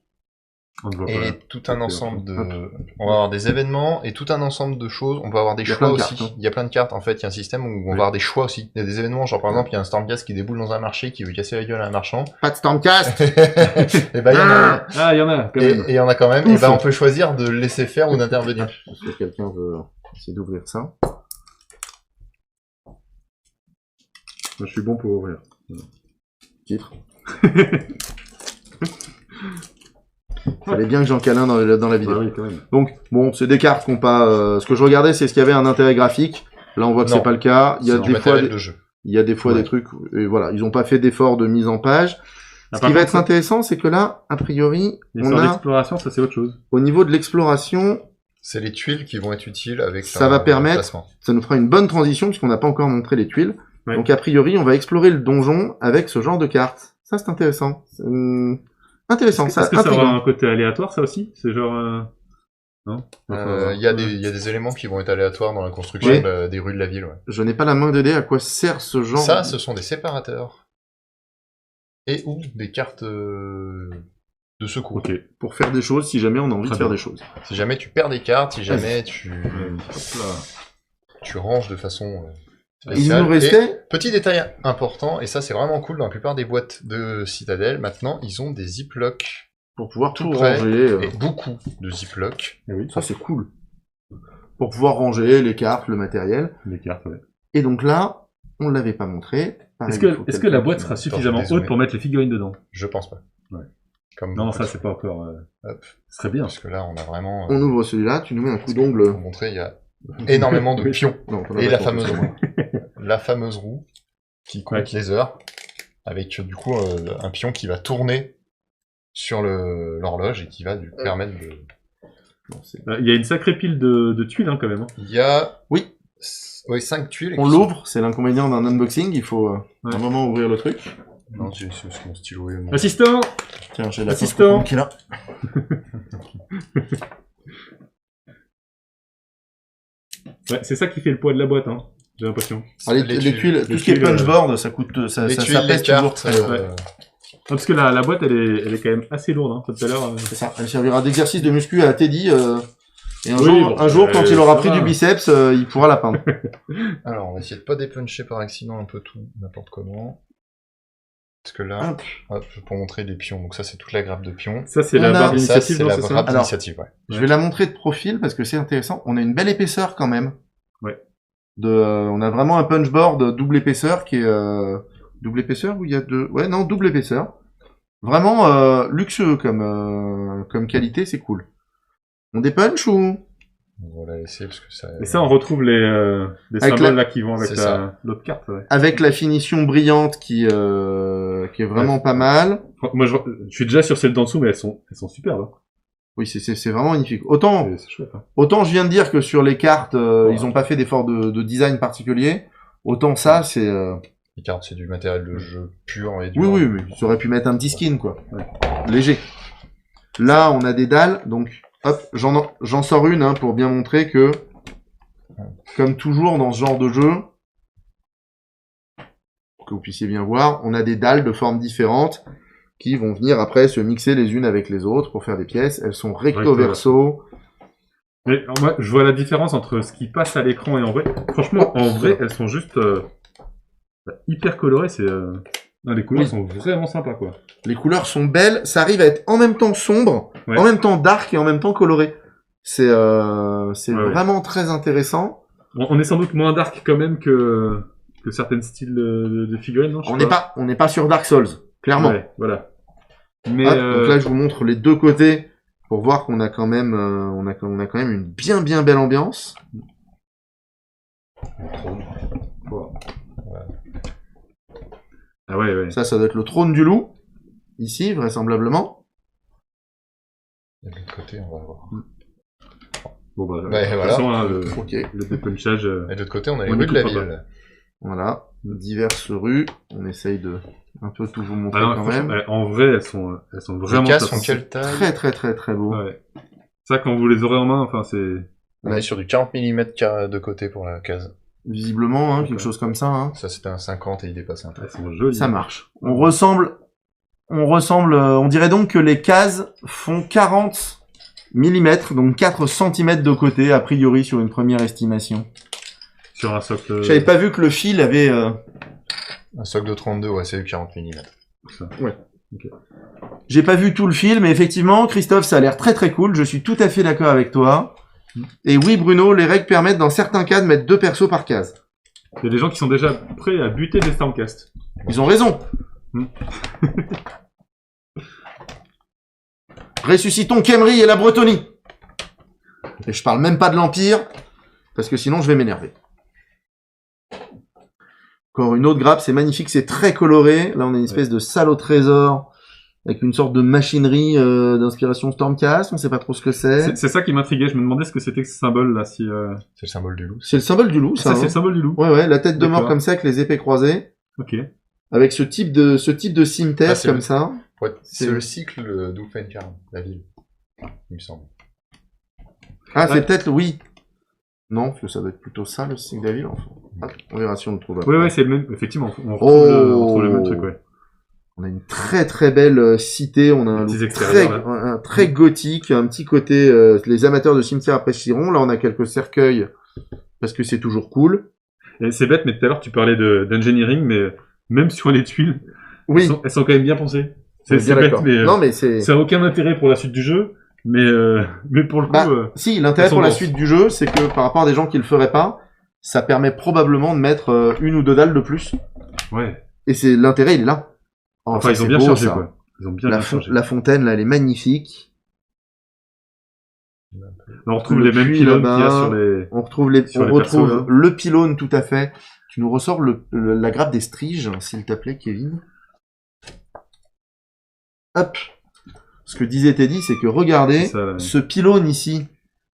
On ne voit et pas. tout un Ok, ensemble de... hop. On va avoir des événements et tout un ensemble de choses. On va avoir des Il y a choix plein de aussi. cartes, hein. Il y a plein de cartes, en fait. Il y a un système où on va Oui. avoir des choix aussi. Il y a des événements, genre par exemple, il y a un Stormcast qui déboule dans un marché qui veut casser la gueule à un marchand. Pas de Stormcast. Et ben, il y en a... Ah, il y en a, quand même. Et il y en a quand même. Et Ouf. ben, on peut choisir de le laisser faire ou d'intervenir. Est-ce que quelqu'un veut essayer d'ouvrir ça? Moi, je suis bon pour ouvrir. Titre. Fallait bien que j'en cale un dans la vidéo. Ah oui, quand même. Donc, bon, c'est des cartes qu'on pas... ce que je regardais, c'est ce qu'il y avait un intérêt graphique. Là, on voit que Non. c'est pas le cas. Il y a C'est du des fois... matériel de jeu. Il y a des fois Ouais. des trucs... Et voilà, ils ont pas fait d'effort de mise en page. Ah, Ce par qui va contre, être intéressant, c'est que là, a priori, Les on sorts a, d'exploration, ça c'est autre chose. au niveau de l'exploration, C'est les tuiles qui vont être utiles avec Ça va permettre- placement. ça nous fera une bonne transition, puisqu'on n'a pas encore montré les tuiles. Ouais. Donc, a priori, on va explorer le donjon avec ce genre de cartes. Ça, c'est intéressant. Intéressant, Est-ce ça, que ça aura intriguant. un côté aléatoire, ça aussi? C'est genre... Non? Il y a des éléments qui vont être aléatoires dans la construction Ouais. des rues de la ville, ouais. Je n'ai pas la main de dé. À quoi sert ce genre Ça, ce sont des séparateurs. Et ou des cartes de secours. Ok. pour faire des choses si jamais on a envie Très de faire bien. des choses. Si jamais tu perds des cartes, si jamais Hop là. tu ranges de façon Il spéciale. nous Et restait... petit détail important, et ça c'est vraiment cool dans la plupart des boîtes de Citadel, maintenant ils ont des ziplocs. Pour pouvoir tout prêt, ranger. Et beaucoup de ziplocs. Et oui, Ça, c'est cool. Pour pouvoir ranger les cartes, le matériel. les cartes, ouais. Et donc là, on l'avait pas montré. Pareil, Est-ce il faut que la quelqu'un boîte qui- sera suffisamment désolé. haute pour mettre les figurines dedans? Je pense pas. Ouais. Comme Non, beaucoup ça de c'est pas encore... Hop. Ce serait bien. Parce que là on a vraiment... On ouvre celui-là, tu nous mets un coup Pour d'ongle. montrer, il y a énormément de Oui. pions. Non, t'en as Et pas la compté, fameuse c'est roue. La fameuse roue qui compte Ouais. les heures, avec du coup un pion qui va tourner sur l'horloge et qui va lui permettre de... bon, c'est- Il y a une sacrée pile de tuiles, hein, quand même. Hein. Il y a... Oui. Oui, 5 tuiles. On l'ouvre, c'est l'inconvénient d'un unboxing, il faut Ouais. un moment ouvrir le truc. Non, c'est mon stylo. et mon- Assistant! Tiens, j'ai la Assistant. qui est là. Ouais, c'est ça qui fait le poids de la boîte, hein. J'ai l'impression. Allez, Les les tuiles, tout ce qui est tuiles, punchboard, ça coûte, ça Les ça tuiles, ça les pèse toujours cartes... très. Ouais. Ah, parce que la boîte, elle est quand même assez lourde, hein. Tout à l'heure... C'est ça. Elle servira d'exercice de muscu à Teddy. Et un Oui, jour, bon, un jour, quand il aura ça pris va. du biceps, il pourra la peindre. Alors, on va essayer de pas dépuncher par accident un peu tout, n'importe comment. Parce que là, Hop. hop, pour montrer les pions. Donc ça, c'est toute la grappe de pions. Ça, c'est On la a- barre Et ça, d'initiative, c'est non, la c'est ça? grappe Alors, d'initiative, ouais. Je vais la montrer de profil parce que c'est intéressant. On a une belle épaisseur quand même. Ouais. On a vraiment un punchboard double épaisseur qui est double épaisseur ou il y a deux. Ouais, non, double épaisseur. Vraiment luxueux comme qualité, c'est cool. On dépunch ou On va la laisser parce que ça... Et ça, on retrouve les Avec symboles la- là qui vont avec C'est ça. l'autre carte, ouais. avec la finition brillante qui est vraiment Ouais. pas mal. Moi, je suis déjà sur celles d'en dessous, mais elles sont superbes, hein. Oui, c'est vraiment magnifique. Autant C'est chouette, hein. autant je viens de dire que sur les cartes, ils ont pas fait d'effort de design particulier. Autant ça, c'est Les cartes, c'est du matériel de jeu pur et oui, dur. oui, mais ils auraient pu mettre un petit skin, quoi. Ouais. Léger. Là, on a des dalles, donc, hop, j'en sors une, hein, pour bien montrer que, comme toujours dans ce genre de jeu, pour que vous puissiez bien voir, on a des dalles de formes différentes qui vont venir après se mixer les unes avec les autres pour faire des pièces. Elles sont recto-verso. Mais moi, je vois la différence entre ce qui passe à l'écran et en vrai. Franchement, en vrai, elles sont juste hyper colorées. Non, les couleurs Oui. sont vraiment sympas, quoi. Les couleurs sont belles. Ça arrive à être en même temps sombre, Ouais. en même temps dark et en même temps coloré. C'est Ouais. vraiment très intéressant. On est sans doute moins dark quand même que certains styles de figurines, non? Je sais On n'est pas sur Dark Souls, clairement. Ouais, voilà. Mais Hop, donc là, je vous montre les deux côtés pour voir qu'on a quand même, on a quand même une bien belle ambiance. ah ouais. Ça doit être le trône du loup, ici, vraisemblablement. Et de l'autre côté, on va voir. Bon bah, de Ouais, toute voilà. façon, hein, Ok, le dépunchage. Et de l'autre côté, on a les On rues de la n'écoutera ville. voilà, diverses rues. On essaye de un peu tout vous montrer Ah non, quand franchement, même. en vrai, elles sont Les vraiment cases top. font quelle taille? Très beau. Ouais. Ça, quand vous les aurez en main, enfin, c'est... On est sur du 40 mm de côté pour la case. visiblement, hein, quelque D'accord. chose comme ça. Hein. Ça, c'était un 50 et il dépassait un peu. Ils sont jolis. Ça marche. On ressemble, on dirait donc que les cases font 40 mm, donc 4 cm de côté, a priori, sur une première estimation. Sur un socle. J'avais pas vu que le fil avait... Un socle de 32, ouais, c'est du 40 mm. J'ai pas vu tout le fil, mais effectivement, Christophe, ça a l'air très très cool. Je suis tout à fait d'accord avec toi. Et oui, Bruno, les règles permettent dans certains cas de mettre 2 persos par case. Il y a des gens qui sont déjà prêts à buter des Stormcast. Ils ont raison. Ressuscitons Khemri et la Bretonie. Et je parle même pas de l'Empire, parce que sinon je vais m'énerver. Encore une autre grappe, c'est magnifique, c'est très coloré. Là, on a une espèce de salle au trésor, avec une sorte de machinerie d'inspiration Stormcast, on sait pas trop ce que c'est. C'est ça qui m'intriguait, je me demandais ce que c'était que ce symbole là. Si, C'est le symbole du loup. C'est le symbole du loup, ça. ça, c'est hein. le symbole du loup. Ouais, la tête de mort D'accord. comme ça, avec les épées croisées, Ok. avec ce type de cimetière Ah, c'est comme le- ça. Ouais, c'est C'est- le cycle d'Ulfencarn, la ville. Il me semble. Ah, Ouais. c'est peut-être, oui. Non, parce que ça doit être plutôt ça, le signe de la ville, enfin. Ah, on verra si on le trouve. après. Ouais, c'est le même. Effectivement, on retrouve le même truc, ouais. On a une très très belle cité, on a un Petits look extérieurs, très, un très gothique, un petit côté, les amateurs de cimetière apprécieront. Là, on a quelques cercueils, parce que c'est toujours cool. Et c'est bête, mais tout à l'heure tu parlais d'engineering, mais même sur les tuiles, Oui, elles sont quand même bien pensées. on est C'est bien bête, d'accord. mais Non, mais c'est... ça a aucun intérêt pour la suite du jeu. Mais pour le coup, Bah, si, l'intérêt elles sont pour la denses. suite du jeu, c'est que par rapport à des gens qui le feraient pas, ça permet probablement de mettre une ou deux dalles de plus. ouais. Et c'est l'intérêt, il est là. Oh, Enfin, ça, ils ont c'est bien beau, chargé, ça. quoi. Ils ont bien, La, bien chargé. la fontaine, là, elle est magnifique. On retrouve le les mêmes puits pylônes qu'il y a là-bas. sur les. On retrouve les, Sur on les retrouve persos, là. le pylône, tout à fait. Tu nous ressors la grappe des striges, s'il te plaît, Kevin. Hop. Ce que disait Teddy, c'est que regardez, C'est ça, là. ce pylône ici,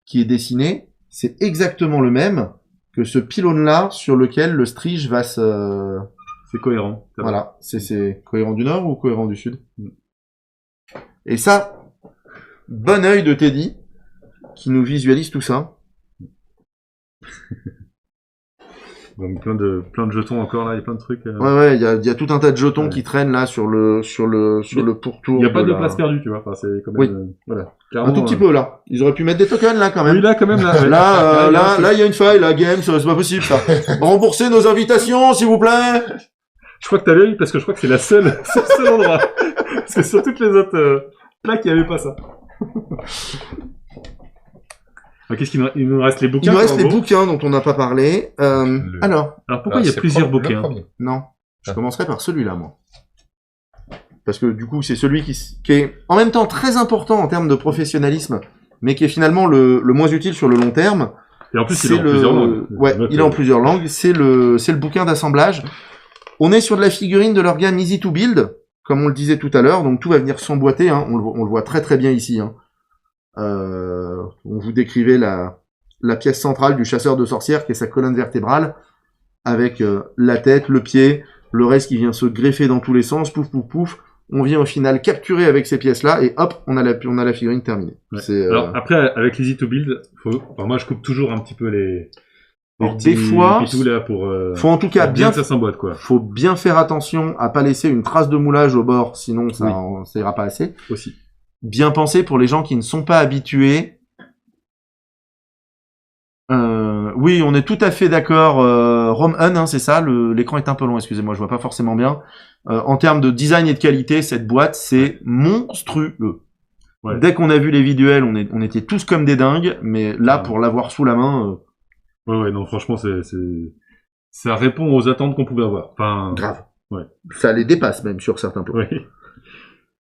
qui est dessiné, c'est exactement le même que ce pylône-là sur lequel le strige va se... C'est cohérent. Voilà. C'est cohérent du nord ou cohérent du sud? Et ça, bon œil de Teddy, qui nous visualise tout ça. Donc plein de jetons encore là, il y a plein de trucs. Ouais, il y a tout un tas de jetons Ouais. qui traînent là sur le pourtour. Il n'y a pas de la- place perdue, tu vois. Enfin, c'est quand même. Oui. Voilà. Un Clairement, tout petit peu là. Ils auraient pu mettre des tokens là quand même. Oui, là, quand même, là. ouais. Là, il y a une faille, là, Games, c'est pas possible ça. Remboursez nos invitations, s'il vous plaît. Je crois que t'as l'œil parce que je crois que c'est c'est le seul endroit. Parce que sur toutes les autres plaques, il n'y avait pas ça. Alors, qu'est-ce il nous reste les bouquins. Il nous reste en les gros. bouquins dont on n'a pas parlé. Alors, Alors pourquoi il y a c'est plusieurs le bouquins premier. non, je Ah. commencerai par celui-là, moi. Parce que du coup, c'est celui qui est en même temps très important en termes de professionnalisme, mais qui est finalement le moins utile sur le long terme. Et en plus, il C'est est en plusieurs langues. Ouais, il est en plusieurs langues. C'est le bouquin d'assemblage. On est sur de la figurine de leur gamme Easy to Build, comme on le disait tout à l'heure. Donc tout va venir s'emboîter. Hein. On le voit très très bien ici. Hein. On vous décrivait la pièce centrale du chasseur de sorcières, qui est sa colonne vertébrale, avec la tête, le pied, le reste qui vient se greffer dans tous les sens. Pouf pouf pouf. On vient au final capturer avec ces pièces-là et hop, on a la figurine terminée. Ouais. C'est Alors après, avec l'Easy to Build, moi je coupe toujours un petit peu les Alors, petits des fois, pitous, là pour faut en tout cas pour bien bien que ça s'emboîte quoi. faut bien faire attention à pas laisser une trace de moulage au bord, sinon ça ira pas assez. Aussi. Bien penser pour les gens qui ne sont pas habitués. Oui, on est tout à fait d'accord. Rome Un, hein, c'est ça. L'écran est un peu long, excusez-moi, je vois pas forcément bien. En termes de design et de qualité, cette boîte, c'est monstrueux. Ouais. Dès qu'on a vu les visuels, on était tous comme des dingues, mais là, Ouais. pour l'avoir sous la main, Ouais, non, franchement, ça répond aux attentes qu'on pouvait avoir. Enfin, grave. Ouais. Ça les dépasse même sur certains plans.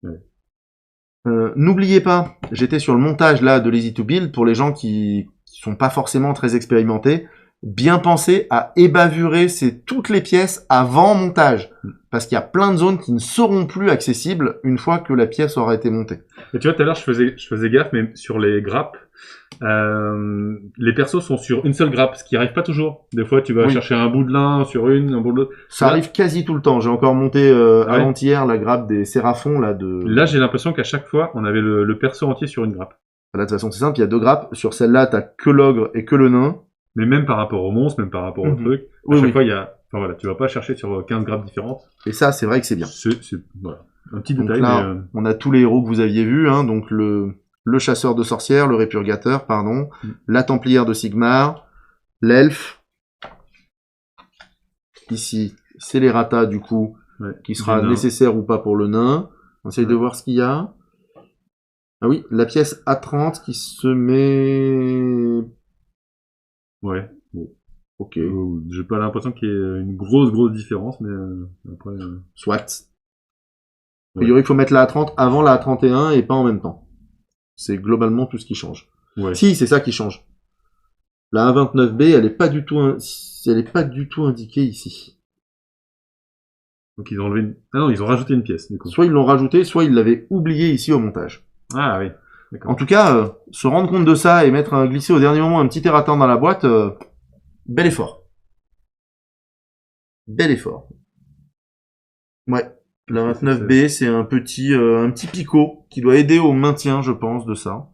oui. N'oubliez pas, j'étais sur le montage là de l'Easy to Build pour les gens qui sont pas forcément très expérimentés. Bien penser à ébavurer toutes les pièces avant montage, parce qu'il y a plein de zones qui ne seront plus accessibles une fois que la pièce aura été montée. Et tu vois, tout à l'heure, je faisais gaffe, mais sur les grappes, les persos sont sur une seule grappe, ce qui arrive pas toujours. Des fois, tu vas Oui. chercher un bout de l'un sur un bout de l'autre. Ça Là- arrive quasi tout le temps. J'ai encore monté Ouais. avant-hier la grappe des Séraphons là de. Là, j'ai l'impression qu'à chaque fois, on avait le perso entier sur une grappe. Là, de toute façon, c'est simple. Il y a deux grappes. Sur celle-là, t'as que l'ogre et que le nain. Mais même par rapport aux monstres, même par rapport au truc, à chaque fois, il y a... Enfin voilà, tu vas pas chercher sur 15 grappes différentes. Et ça, c'est vrai que c'est bien. Voilà. Un petit Donc détail, là, mais... on a tous les héros que vous aviez vus, hein, donc le chasseur de sorcières, le répurgateur, pardon, la templière de Sigmar, l'elfe. Ici, c'est les ratas, du coup, qui sera nécessaire ou pas pour le nain. On essaye de voir ce qu'il y a. Ah oui, la pièce A30 qui se met... Ouais. Bon. Ok. J'ai pas l'impression qu'il y ait une grosse différence, mais après... Soit. A priori, il faut mettre la A30 avant la A31 et pas en même temps. C'est globalement tout ce qui change. Ouais. Si, c'est ça qui change. La A29B, elle est pas du tout indiquée ici. Donc ils ont enlevé Ah non, ils ont rajouté une pièce, du coup. Soit ils l'ont rajouté, soit ils l'avaient oublié ici au montage. Ah oui, d'accord. En tout cas, se rendre compte de ça et glisser au dernier moment un petit erratin dans la boîte, bel effort. Bel effort. Ouais. La 29B, c'est un petit picot qui doit aider au maintien, je pense, de ça.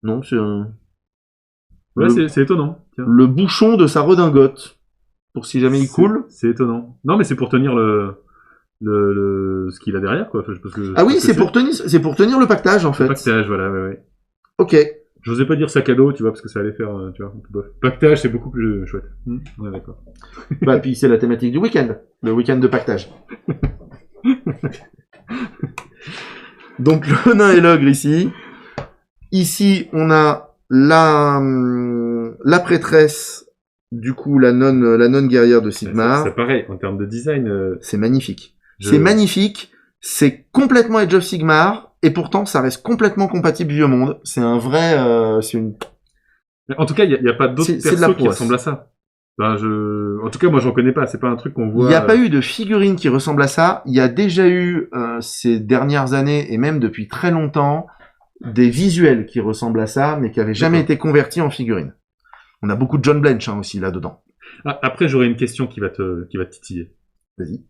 Non, c'est un... Ouais, c'est étonnant. Tiens. Le bouchon de sa redingote. Pour si jamais il coule. C'est étonnant. Non, mais c'est pour tenir ce qu'il a derrière, quoi. Parce que, ah oui, c'est pour tenir le pactage, en fait. Le pactage, voilà, ouais. Ok. J'osais pas dire sac à dos, tu vois, parce que ça allait faire, tu vois, un peu bof. Pactage, c'est beaucoup plus chouette. Ouais, d'accord. Bah, puis c'est la thématique du week-end. Le week-end de pactage. Donc, le nain et l'ogre ici. Ici, on a la prêtresse, du coup, la nonne guerrière de Sigmar. C'est pareil, en termes de design. C'est magnifique. C'est magnifique. C'est complètement Age of Sigmar. Et pourtant, ça reste complètement compatible Vieux Monde. C'est un vrai... En tout cas, il n'y a pas d'autres persos qui ressemblent à ça. En tout cas, moi, j'en connais pas. C'est pas un truc qu'on voit... Il n'y a pas eu de figurine qui ressemble à ça. Il y a déjà eu, ces dernières années, et même depuis très longtemps, des visuels qui ressemblent à ça, mais qui n'avaient jamais été convertis en figurine. On a beaucoup de John Blanche aussi là-dedans. Ah, après, j'aurais une question qui va te titiller. Vas-y.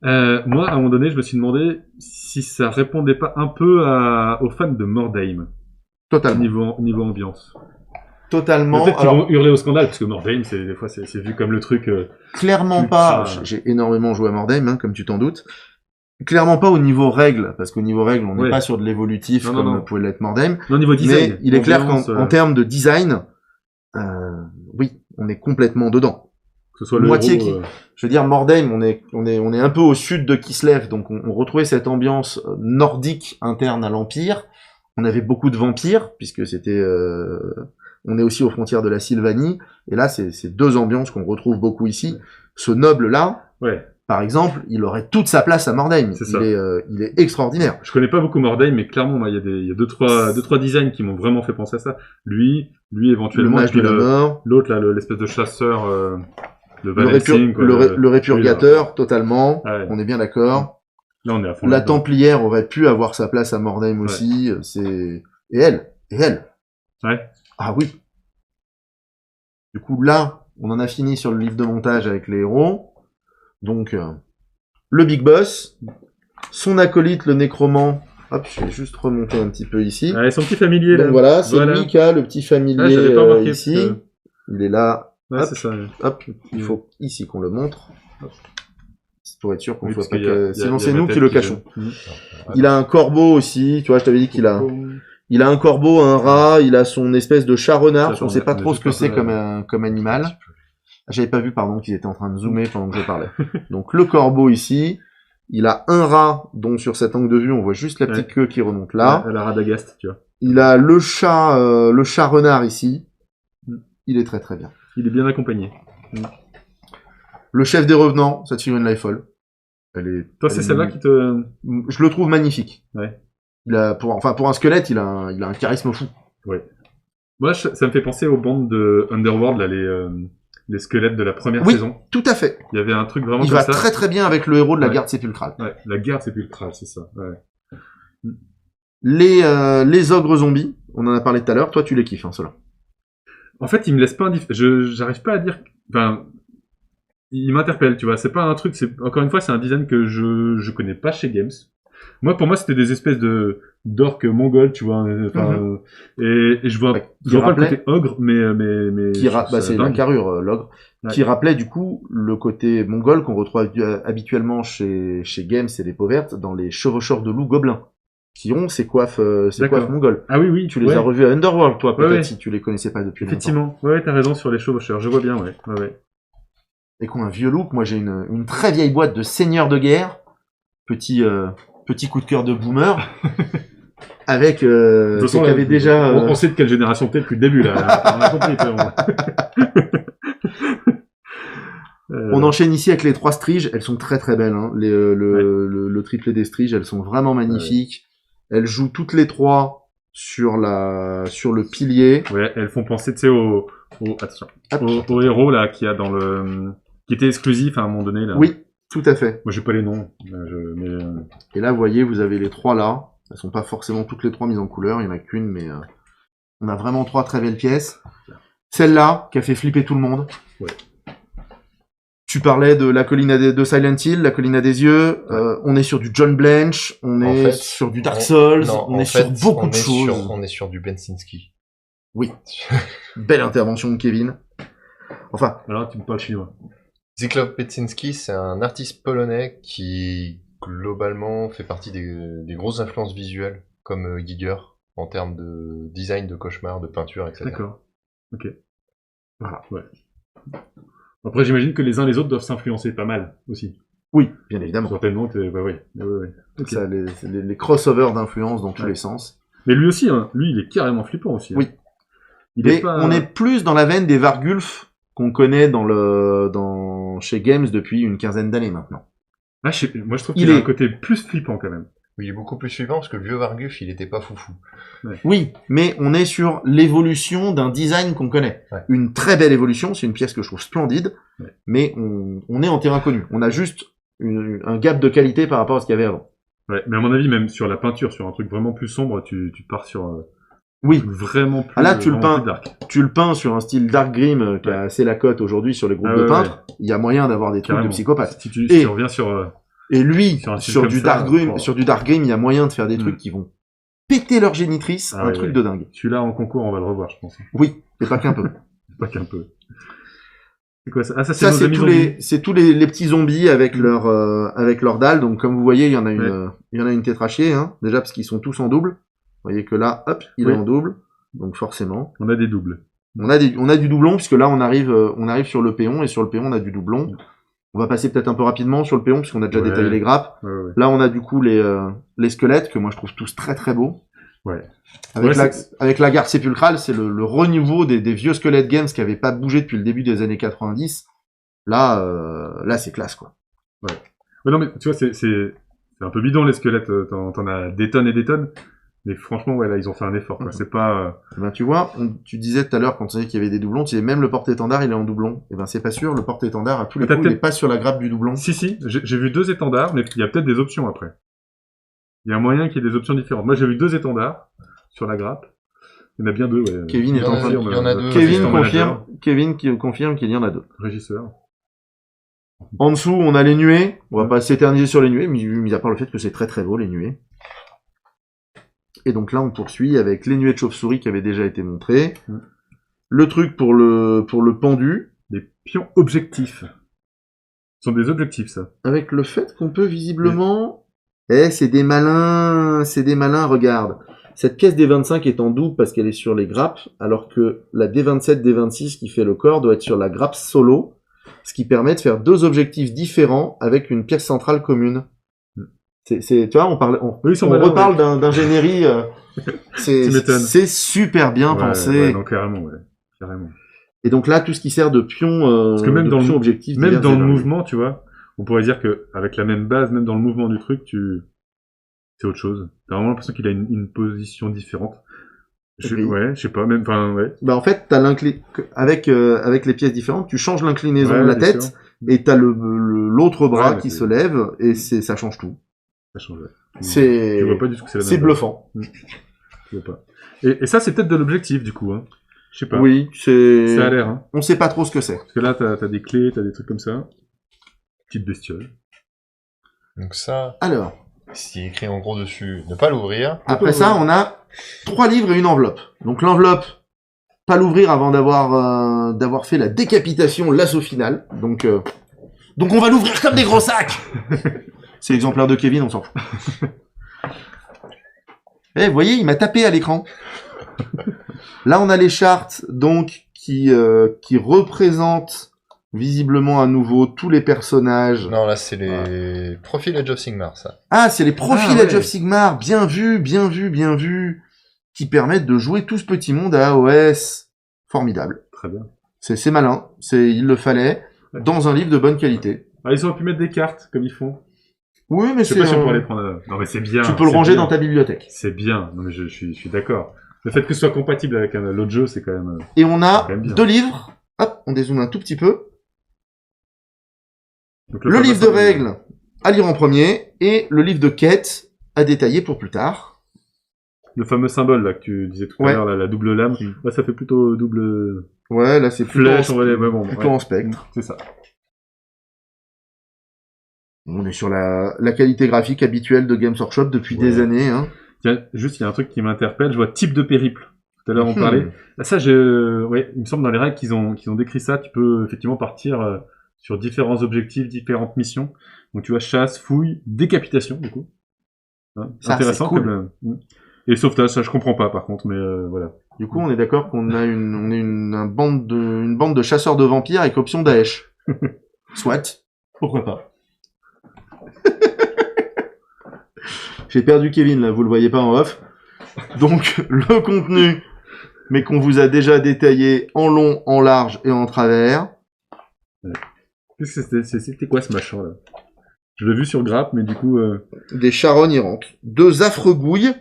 Moi, à un moment donné, je me suis demandé si ça répondait pas un peu aux fans de Mordheim. Totalement. Niveau ambiance. Totalement. Peut-être qu'ils vont hurler au scandale, parce que Mordheim, des fois, c'est vu comme le truc... clairement pas. J'ai énormément joué à Mordheim, hein, comme tu t'en doutes. Clairement pas au niveau règles, parce qu'au niveau règles, on n'est pas sur de l'évolutif comme pouvait l'être Mordheim. Non, niveau design. Mais il est clair qu'en termes de design, oui, on est complètement dedans. Que ce soit le moitié héros, je veux dire, Mordheim, on est un peu au sud de Kislev, donc on retrouvait cette ambiance nordique interne à l'Empire. On avait beaucoup de vampires, puisque c'était... on est aussi aux frontières de la Sylvanie, et là, c'est deux ambiances qu'on retrouve beaucoup ici. Ce noble-là, par exemple, il aurait toute sa place à Mordheim. Il est extraordinaire. Je connais pas beaucoup Mordheim, mais clairement, il y a deux, trois designs qui m'ont vraiment fait penser à ça. Lui éventuellement, le mage de la mort. L'autre, là, l'espèce de chasseur, le répurgateur, totalement. Ouais. On est bien d'accord. Là, on est à fond la templière aurait pu avoir sa place à Mordheim aussi. Et elle. Ouais. Ah oui. Du coup, là, on en a fini sur le livre de montage avec les héros. Donc, le Big Boss, son acolyte, le nécromant. Hop, je vais juste remonter un petit peu ici. Son petit familier, là. Donc voilà, c'est lui qui a le petit familier ici. Il est là. Ouais, c'est ça. Hop, il faut ici qu'on le montre. Pour être sûr qu'on soit pas que... Sinon, c'est nous qui le cachons. Il a un corbeau aussi. Tu vois, je t'avais dit qu'il a... Il a un corbeau, un rat, il a son espèce de chat renard. On sait pas trop ce que c'est comme animal. J'avais pas vu, pardon, qu'ils étaient en train de zoomer pendant que je parlais. Donc, le corbeau ici. Il a un rat, dont sur cet angle de vue, on voit juste la petite queue qui remonte là. La Radagast, tu vois. Il a le chat renard ici. Il est très très bien. Il est bien accompagné. Le chef des revenants, cette figurine là est folle. Toi, c'est celle-là qui te... Je le trouve magnifique. Ouais. Pour un squelette, il a un charisme fou. Ouais. Moi, ça me fait penser aux bandes de Underworld, là, les squelettes de la première saison. Oui, tout à fait. Il y avait un truc vraiment comme ça. Il va très très bien avec le héros de la garde sépulcrale. Ouais, la garde sépulcrale, c'est ça. Ouais. Les ogres zombies, on en a parlé tout à l'heure. Toi, tu les kiffes, hein, ceux-là. En fait, ils me laissent pas j'arrive pas à dire... Enfin, ils m'interpellent, tu vois. C'est pas un truc... Encore une fois, c'est un design que je connais pas chez Games. Moi, pour moi, c'était des espèces d'orques mongols, tu vois. Enfin, et je vois, Ouais, je vois pas le côté ogre, mais Qui je trouve ça c'est dingue. la carrure, l'ogre, Ouais. qui rappelait du coup le côté mongol qu'on retrouve habituellement chez Games et les peaux vertes dans les chevaucheurs de loups gobelins, qui ont ces coiffes D'accord. mongoles. Ah oui, oui. Tu les ouais. as revus à Underworld, toi, peut-être, Ouais. si tu les connaissais pas depuis longtemps. Effectivement. Ouais, t'as raison sur les chevaucheurs. Je vois bien, ouais. Ouais. Et qu'on a un vieux look. Moi, j'ai une très vieille boîte de seigneurs de guerre. Petit coup de cœur de boomer. Avec, De toute façon, qui là, avait déjà... on sait de quelle génération t'es depuis le début, là. On a compris, frérot. On enchaîne ici avec les 3 striges. Elles sont très très belles. Hein. Le triplé des striges, elles sont vraiment magnifiques. Elles jouent toutes les 3 sur le pilier. Ouais, elles font penser, tu sais, attention, au héros, là, qui était exclusif à un moment donné, là. Oui, tout à fait. Moi, j'ai pas les noms. Et là, vous voyez, vous avez les 3 là. Elles sont pas forcément toutes les 3 mises en couleur. Il y en a qu'une, mais on a vraiment 3 très belles pièces. Celle-là, qui a fait flipper tout le monde. Ouais. Tu parlais de la colline de Silent Hill, la colline à des yeux. On est sur du John Blanche, on est sur du Dark Souls, on est sur beaucoup de choses. On est sur du Bensinski. Oui. Belle intervention de Kevin. Enfin. Alors, tu me parles chinois. Zdzisław Beksiński, c'est un artiste polonais qui, globalement, fait partie des grosses influences visuelles, comme Giger, en termes de design de cauchemar, de peinture, etc. D'accord. Ok. Voilà. Ouais. Après, j'imagine que les uns les autres doivent s'influencer pas mal aussi. Oui, bien évidemment. Certainement, ouais. Okay. Ça, les crossovers d'influence dans tous les sens. Mais lui aussi, hein, lui, il est carrément flippant aussi. Hein. Oui. Mais on est plus dans la veine des Vargulf qu'on connaît chez Games depuis une quinzaine d'années maintenant. Ah, moi, je trouve qu'il a un côté plus flippant quand même. Oui, il est beaucoup plus flippant parce que le vieux Vargulf, il était pas foufou. Ouais. Oui, mais on est sur l'évolution d'un design qu'on connaît. Ouais. Une très belle évolution, c'est une pièce que je trouve splendide, mais on est en terrain connu. On a juste un gap de qualité par rapport à ce qu'il y avait avant. Ouais, mais à mon avis, même sur la peinture, sur un truc vraiment plus sombre, tu pars sur vraiment plus, là, tu le peins sur un style dark grim qui a assez la cote aujourd'hui sur les groupes de peintres. Il y a moyen d'avoir des trucs de psychopathes. Si tu reviens sur... Et lui, sur du dark grim, il y a moyen de faire des trucs qui vont péter leur génitrice, un truc de dingue. Celui-là, en concours, on va le revoir, je pense. Oui, mais pas qu'un peu. Pas qu'un peu. C'est quoi ça? Ah, ça, c'est tous les petits zombies avec leur dalle. Donc, comme vous voyez, il y en a une tétrachier, hein. Déjà, parce qu'ils sont tous en double. Vous voyez que là, hop, il est en double. Donc, forcément. On a des doubles. On a du doublon, puisque là, on arrive sur le péon, et sur le péon, on a du doublon. On va passer peut-être un peu rapidement sur le péon, puisqu'on a déjà détaillé les grappes. Ouais. Là, on a du coup les squelettes, que moi je trouve tous très très beaux. Ouais. Avec la garde sépulcrale, c'est le renouveau des vieux squelettes Games qui n'avaient pas bougé depuis le début des années 90. Là, c'est classe, quoi. Ouais. Ouais, non, mais tu vois, c'est un peu bidon, les squelettes. T'en as des tonnes et des tonnes. Mais franchement, ouais, là, ils ont fait un effort, quoi. C'est pas... Ben, tu vois, tu disais tout à l'heure, quand tu disais qu'il y avait des doublons, tu disais même le porte-étendard, il est en doublon. Et ben, c'est pas sûr, le porte-étendard, à tous les coups, il est pas sur la grappe du doublon. Si, j'ai vu 2 étendards, mais il y a peut-être des options après. Il y a un moyen qu'il y ait des options différentes. Moi, j'ai vu 2 étendards sur la grappe. Il y en a bien 2, ouais. Kevin est en train de... Il y en a 2. Kevin confirme qu'il y en a 2. Régisseur. En dessous, on a les nuées. On va pas s'éterniser sur les nuées, mis à part le fait que c'est très très beau, les nuées. Et donc là, on poursuit avec les nuées de chauve-souris qui avaient déjà été montrées. Le truc pour le pendu. Des pions objectifs. Ce sont des objectifs, ça. Avec le fait qu'on peut visiblement... c'est des malins, regarde. Cette pièce D25 est en double parce qu'elle est sur les grappes, alors que la D27, D26 qui fait le corps doit être sur la grappe solo, ce qui permet de faire 2 objectifs différents avec une pièce centrale commune. Tu vois, on reparle d'ingénierie. C'est super bien pensé. Ouais, non, carrément. Et donc là, tout ce qui sert de pion, parce que même dans le objectif, même dans le mouvement, tu vois, on pourrait dire que avec la même base, même dans le mouvement du truc, c'est autre chose. T'as vraiment l'impression qu'il a une position différente. Ouais, je sais pas, même, enfin, ouais. Bah, en fait, t'as avec les pièces différentes, tu changes l'inclinaison de la tête, et t'as l'autre bras qui se lève, et ça change tout. Ça change, ouais. Tu vois pas du tout que c'est la même C'est bluffant. Je vois pas. Et ça, c'est peut-être de l'objectif, du coup, hein. Je sais pas. Oui, ça a l'air, hein. On sait pas trop ce que c'est. Parce que là, t'as des clés, t'as des trucs comme ça. Petite bestiole. Donc ça... Alors, C'est écrit en gros dessus, ne pas l'ouvrir. Après ça, on a 3 livres et une enveloppe. Donc l'enveloppe, pas l'ouvrir avant d'avoir fait la décapitation, l'assaut final. Donc on va l'ouvrir comme des gros sacs. C'est l'exemplaire de Kevin, on s'en fout. Eh, vous voyez, il m'a tapé à l'écran. Là, on a les chartes, donc, qui représentent visiblement à nouveau tous les personnages. Non, là, c'est les profils Age of Sigmar, ça. Ah, c'est les profils Ah, Age ouais. of Sigmar, bien vu, bien vu, bien vu, qui permettent de jouer tout ce petit monde à AOS. Formidable. Très bien. C'est malin, il le fallait, dans un livre de bonne qualité. Ah, ils auraient pu mettre des cartes, comme ils font. Oui, mais Je sais c'est... pas si on pourrait les prendre. Non, mais c'est bien. tu peux le c'est ranger bien. dans ta bibliothèque. C'est bien. Non, mais je suis d'accord. Le fait que ce soit compatible avec l'autre jeu, c'est quand même... Et on a J'aime bien. 2 livres. Hop, on dézoome un tout petit peu. Donc, Le livre de règles à lire en premier et le livre de quêtes à détailler pour plus tard. Le fameux symbole, là, que tu disais tout à Ouais. l'heure, là, la double lame. Là, ça fait plutôt double Ouais, là c'est plutôt, flèche, on va les... Ouais, bon, plutôt ouais. en spectre. C'est ça. On est sur la qualité graphique habituelle de Games Workshop depuis Ouais. des années. Hein. Tiens, juste, il y a un truc qui m'interpelle. Je vois type de périple. Tout à l'heure, on Hmm. parlait. Là, ça, ouais, il me semble dans les règles qu'ils ont décrit ça. Tu peux effectivement partir sur différents objectifs, différentes missions. Donc, tu vois, chasse, fouille, décapitation, du coup. Hein, Ça, intéressant. c'est cool. Et sauvetage, ça, je comprends pas, par contre, mais voilà. Du coup, on est d'accord qu'on a une bande de chasseurs de vampires avec option Daesh. Soit. Pourquoi pas. J'ai perdu Kevin, là, vous le voyez pas en off. Donc, le contenu, mais qu'on vous a déjà détaillé en long, en large et en travers. Qu'est-ce que c'était quoi ce machin, là? Je l'ai vu sur Grappe, mais du coup... Des charognes errantes. 2 affreux gouilles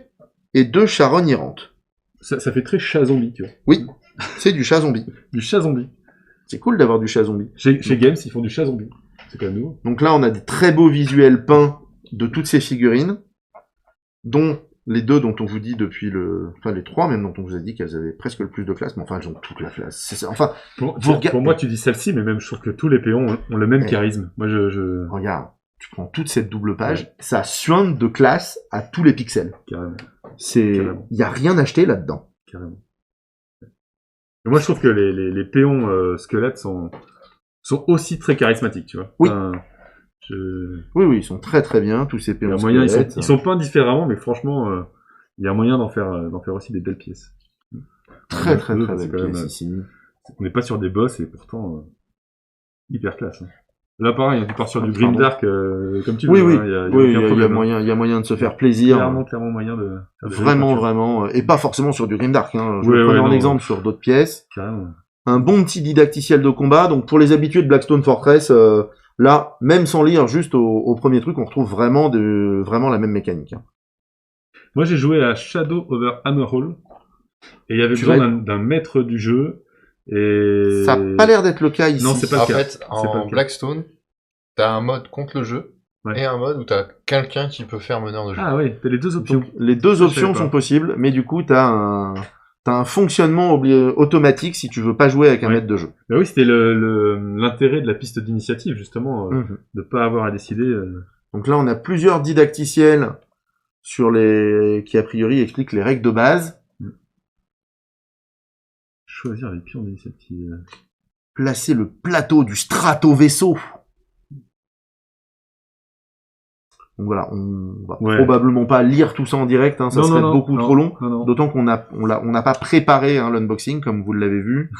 et 2 charognes errantes. Ça fait très chat zombie, tu vois. Oui, c'est du chat zombie. Du chat zombie. C'est cool d'avoir du chat zombie. Chez Games, ils font du chat zombie. C'est quand même nouveau. Donc là, on a des très beaux visuels peints de toutes ces figurines, dont les 2 dont on vous dit depuis enfin les 3 même dont on vous a dit qu'elles avaient presque le plus de classe, mais enfin elles ont toute la classe. Enfin, Pour Vous moi, tu dis celle-ci, mais même je trouve que tous les péons ont le même Ouais. charisme. Moi, regarde, tu prends toute cette double page, ça suinte de classe à tous les pixels. Carrément. Il y a rien acheté là-dedans. Carrément. Et moi, je trouve que les péons squelettes sont aussi très charismatiques, tu vois. Oui. Enfin, Oui, ils sont très très bien, tous ces il y a péons moyen, squelettes. ils sont peints différemment, mais franchement, il y a moyen d'en faire aussi des belles pièces. très très Ouais, très c'est belles quand même, pièces ici. On n'est pas sur des boss et pourtant hyper classe. Hein. Là, pareil, tu pars sur du Pardon. Grimdark comme tu Oui, veux. oui, Hein, oui, il aucun y a problème, moyen, il y a moyen de se faire plaisir. Clairement moyen de faire des Vraiment, peintures. vraiment, et pas forcément sur du Grimdark. Hein. Je Ouais, le prenais ouais, en non. exemple sur d'autres pièces. Carrément. Un bon petit didacticiel de combat. Donc pour les habitués de Blackstone Fortress, là, même sans lire, juste au premier truc, on retrouve vraiment la même mécanique. Hein. Moi, j'ai joué à Shadow over Hammerhall et il y avait Tu besoin vas d'un maître du jeu. Et Ça n'a pas l'air d'être le cas ici. Non, c'est pas En le cas. fait, C'est pas le en cas. Blackstone, t'as un mode contre le jeu Ouais. et un mode où t'as quelqu'un qui peut faire meneur de jeu. Ah oui, t'as les deux options. Donc, les deux Ça, je options savais sont pas. possibles, mais du coup, t'as un fonctionnement automatique si tu veux pas jouer avec un Ouais. maître de jeu. Bah oui, c'était l'intérêt de la piste d'initiative, justement, de pas avoir à décider. Donc là, on a plusieurs didacticiels qui a priori expliquent les règles de base. Choisir les pions d'initiative. Placer le plateau du strato-vaisseau. Donc voilà, on va Ouais. probablement pas lire tout ça en direct, hein, ça serait beaucoup trop long. Non. D'autant qu'on n'a pas préparé l'unboxing, comme vous l'avez vu.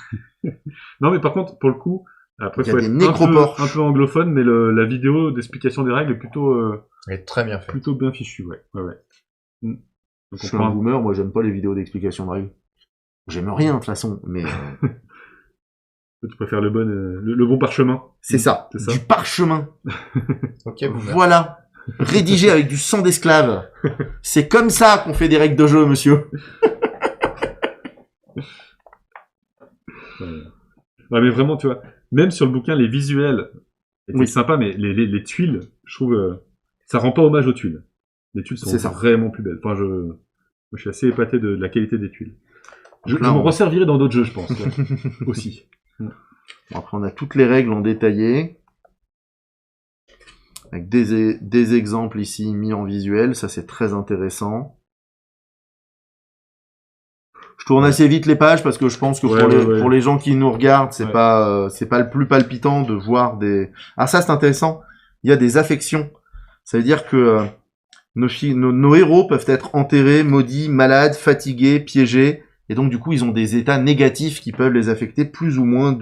Non, mais par contre, pour le coup, après, Il y a faut des être nécroporches. un peu anglophone, mais la vidéo d'explication des règles est plutôt Elle est très bien fait. bien fichue, ouais. Donc Je on suis prend un boomer, moi j'aime pas les vidéos d'explication de règles. J'aime rien de toute façon, mais tu préfères le bon parchemin. c'est ça, C'est ça. du parchemin. Ok, boomer. Voilà, rédigé avec du sang d'esclave. C'est comme ça qu'on fait des règles de jeu, monsieur. Ouais, mais vraiment, tu vois, même sur le bouquin, les visuels étaient Oui. sympas, mais les tuiles, je trouve, ça rend pas hommage aux tuiles. Les tuiles sont C'est ça. vraiment plus belles. Enfin, moi, je suis assez épaté de la qualité des tuiles. Je Là, m'en on- resservirai dans d'autres jeux, je pense, tu vois, aussi. Bon, après, on a toutes les règles en détaillé. avec des exemples ici mis en visuel, ça c'est très intéressant. Je tourne assez vite les pages parce que je pense que pour les gens qui nous regardent, c'est pas le plus palpitant de voir des... Ah ça c'est intéressant, il y a des affections. Ça veut dire que nos héros peuvent être enterrés, maudits, malades, fatigués, piégés, et donc du coup ils ont des états négatifs qui peuvent les affecter plus ou moins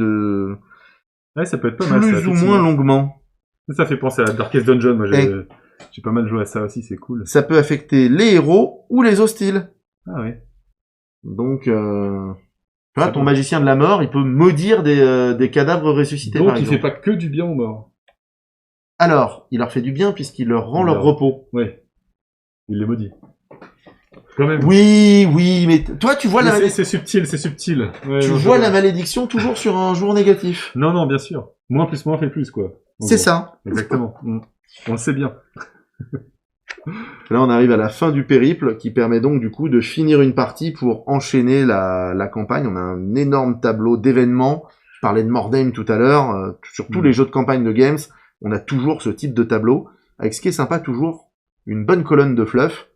Ouais, ça peut être pas mal. Plus ou moins longuement. Ça fait penser à Darkest Dungeon, moi j'ai pas mal joué à ça aussi, c'est cool. Ça peut affecter les héros ou les hostiles. Ah oui. Donc, tu vois, ton magicien de la mort, il peut maudire des cadavres ressuscités, donc par exemple. il fait pas que du bien aux morts. Alors, il leur fait du bien puisqu'il leur rend leur repos. Ouais. Il les maudit. Quand même. Oui, mais toi, tu vois c'est subtil. Ouais, tu vois la malédiction toujours sur un jour négatif. Non, bien sûr. Moins plus moins fait plus, quoi. C'est ça. Exactement. On le sait bien. Là, on arrive à la fin du périple, qui permet donc du coup de finir une partie pour enchaîner la campagne. On a un énorme tableau d'événements. Je parlais de Mordheim tout à l'heure. Sur tous les jeux de campagne de Games, on a toujours ce type de tableau, avec ce qui est sympa, toujours une bonne colonne de fluff,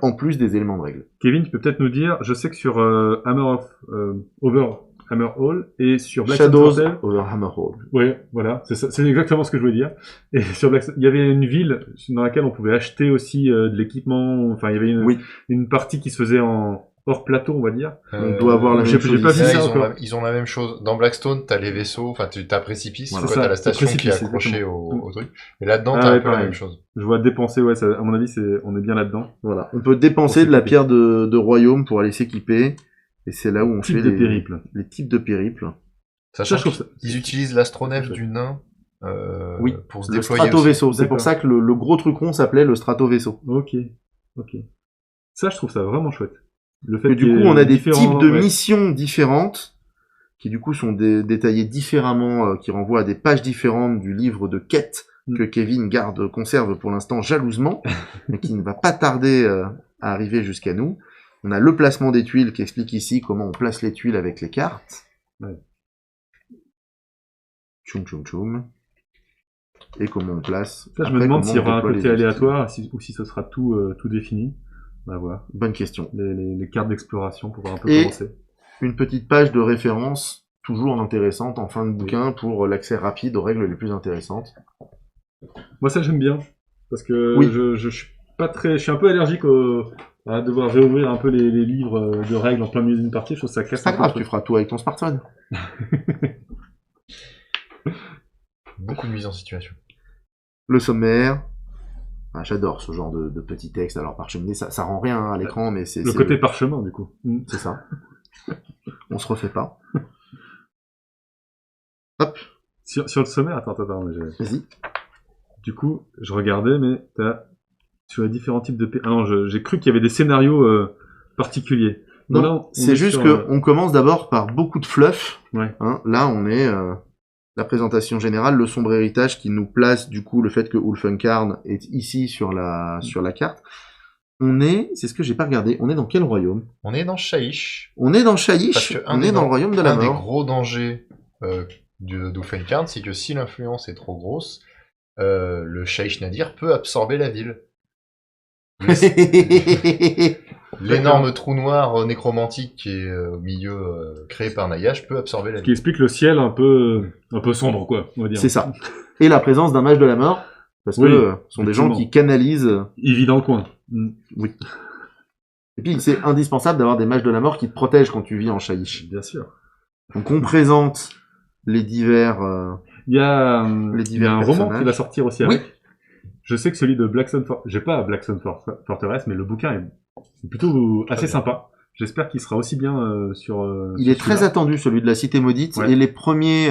en plus des éléments de règle. Kevin, tu peux peut-être nous dire, je sais que sur Over Hammer Hall et sur Black Shadows Over Hammer Hall. Oui, voilà, c'est exactement ce que je voulais dire. Et sur il y avait une ville dans laquelle on pouvait acheter aussi de l'équipement. Enfin, il y avait une partie qui se faisait en hors plateau, on va dire. On doit avoir la même chose. J'ai pas vu ça encore. Ils ont la même chose. Dans Blackstone, t'as les vaisseaux, enfin, t'as précipice, Voilà. t'as la station qui est accrochée au truc. Et là-dedans, t'as un peu la même chose. Je vois dépenser, ouais, ça, à mon avis, on est bien là-dedans. Voilà. On peut dépenser de la pierre de royaume pour aller s'équiper. Et c'est là où on fait les types de périples. Sachant qu'ils utilisent l'astronef du nain pour se déployer. Le strato-vaisseau. C'est pour ça que le gros truc rond s'appelait le strato-vaisseau. Ok. Ça, je trouve ça vraiment chouette. Le fait que du coup, on a des types de missions différentes qui du coup sont détaillées différemment, qui renvoient à des pages différentes du livre de quêtes que Kevin conserve pour l'instant jalousement, mais qui ne va pas tarder à arriver jusqu'à nous. On a le placement des tuiles qui explique ici comment on place les tuiles avec les cartes. Ouais. Tchoum. Et comment on place. Ça, je me demande s'il y aura un côté aléatoire ou si ce sera tout défini. On va voir. Bonne question. Les cartes d'exploration pour voir un peu comment c'est. Une petite page de référence, toujours intéressante en fin de bouquin pour l'accès rapide aux règles les plus intéressantes. Moi, ça, j'aime bien. Parce que je suis pas très, je suis un peu allergique à devoir réouvrir un peu les livres de règles en plein milieu d'une partie. Je trouve que ça casse. C'est pas grave, tu feras tout avec ton smartphone. Beaucoup de mise en situation. Le sommaire. Ah, j'adore ce genre de petit texte. Alors parcheminé, ça rend rien à l'écran, mais c'est le côté parchemin du coup. C'est ça. On se refait pas. Hop. Sur le sommaire, attends. Vas-y. Du coup, je regardais, mais sur les différents types de... Ah non, j'ai cru qu'il y avait des scénarios particuliers. Non, c'est juste qu'on commence d'abord par beaucoup de fluff. Ouais. Hein, là, on est... la présentation générale, le sombre héritage qui nous place du coup le fait que Ulfenkarn est ici sur la carte. C'est ce que j'ai pas regardé, on est dans quel royaume? On est dans Shaiish. On est dans Shaiish, on est dans le royaume de la mort. Un des gros dangers d'Ulfenkarn, c'est que si l'influence est trop grosse, le Shaiish Nadir peut absorber la ville. L'énorme trou noir nécromantique qui est au milieu créé par Nagash peut absorber la ville. Qui explique le ciel un peu sombre, quoi, on va dire. C'est ça. Et la présence d'un mage de la mort, parce que ce sont des gens qui canalisent... Il vit dans le coin. Oui. Et puis c'est indispensable d'avoir des mages de la mort qui te protègent quand tu vis en Shaiish. Bien sûr. Donc on présente les divers... Il y a un roman qui va sortir aussi avec. Oui. Je sais que celui de Blackstone Fortress... J'ai pas Blackstone Fortress, mais le bouquin est plutôt assez sympa. J'espère qu'il sera aussi bien sur... Il est très attendu, celui de la Cité Maudite, et les premiers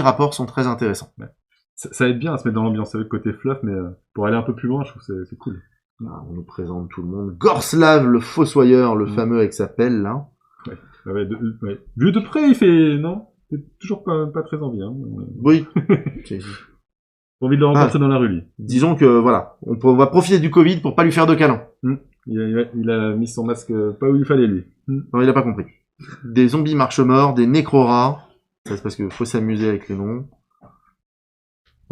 rapports sont très intéressants. Ouais. Ça aide bien à se mettre dans l'ambiance avec le côté fluff, mais pour aller un peu plus loin, je trouve que c'est cool. Ah, on nous présente tout le monde. Gorslav, le fossoyeur, le fameux avec sa pelle, là. Ouais. Vu de près, il fait... Non, c'est toujours pas très envie. Hein. Oui. Envie de le rencontrer dans la rue, lui. Disons que, voilà, on va profiter du Covid pour pas lui faire de câlin. Il a mis son masque pas où il fallait, lui. Non, il a pas compris. Des zombies marche-morts, des nécrorats. Ça, c'est parce qu'il faut s'amuser avec les noms.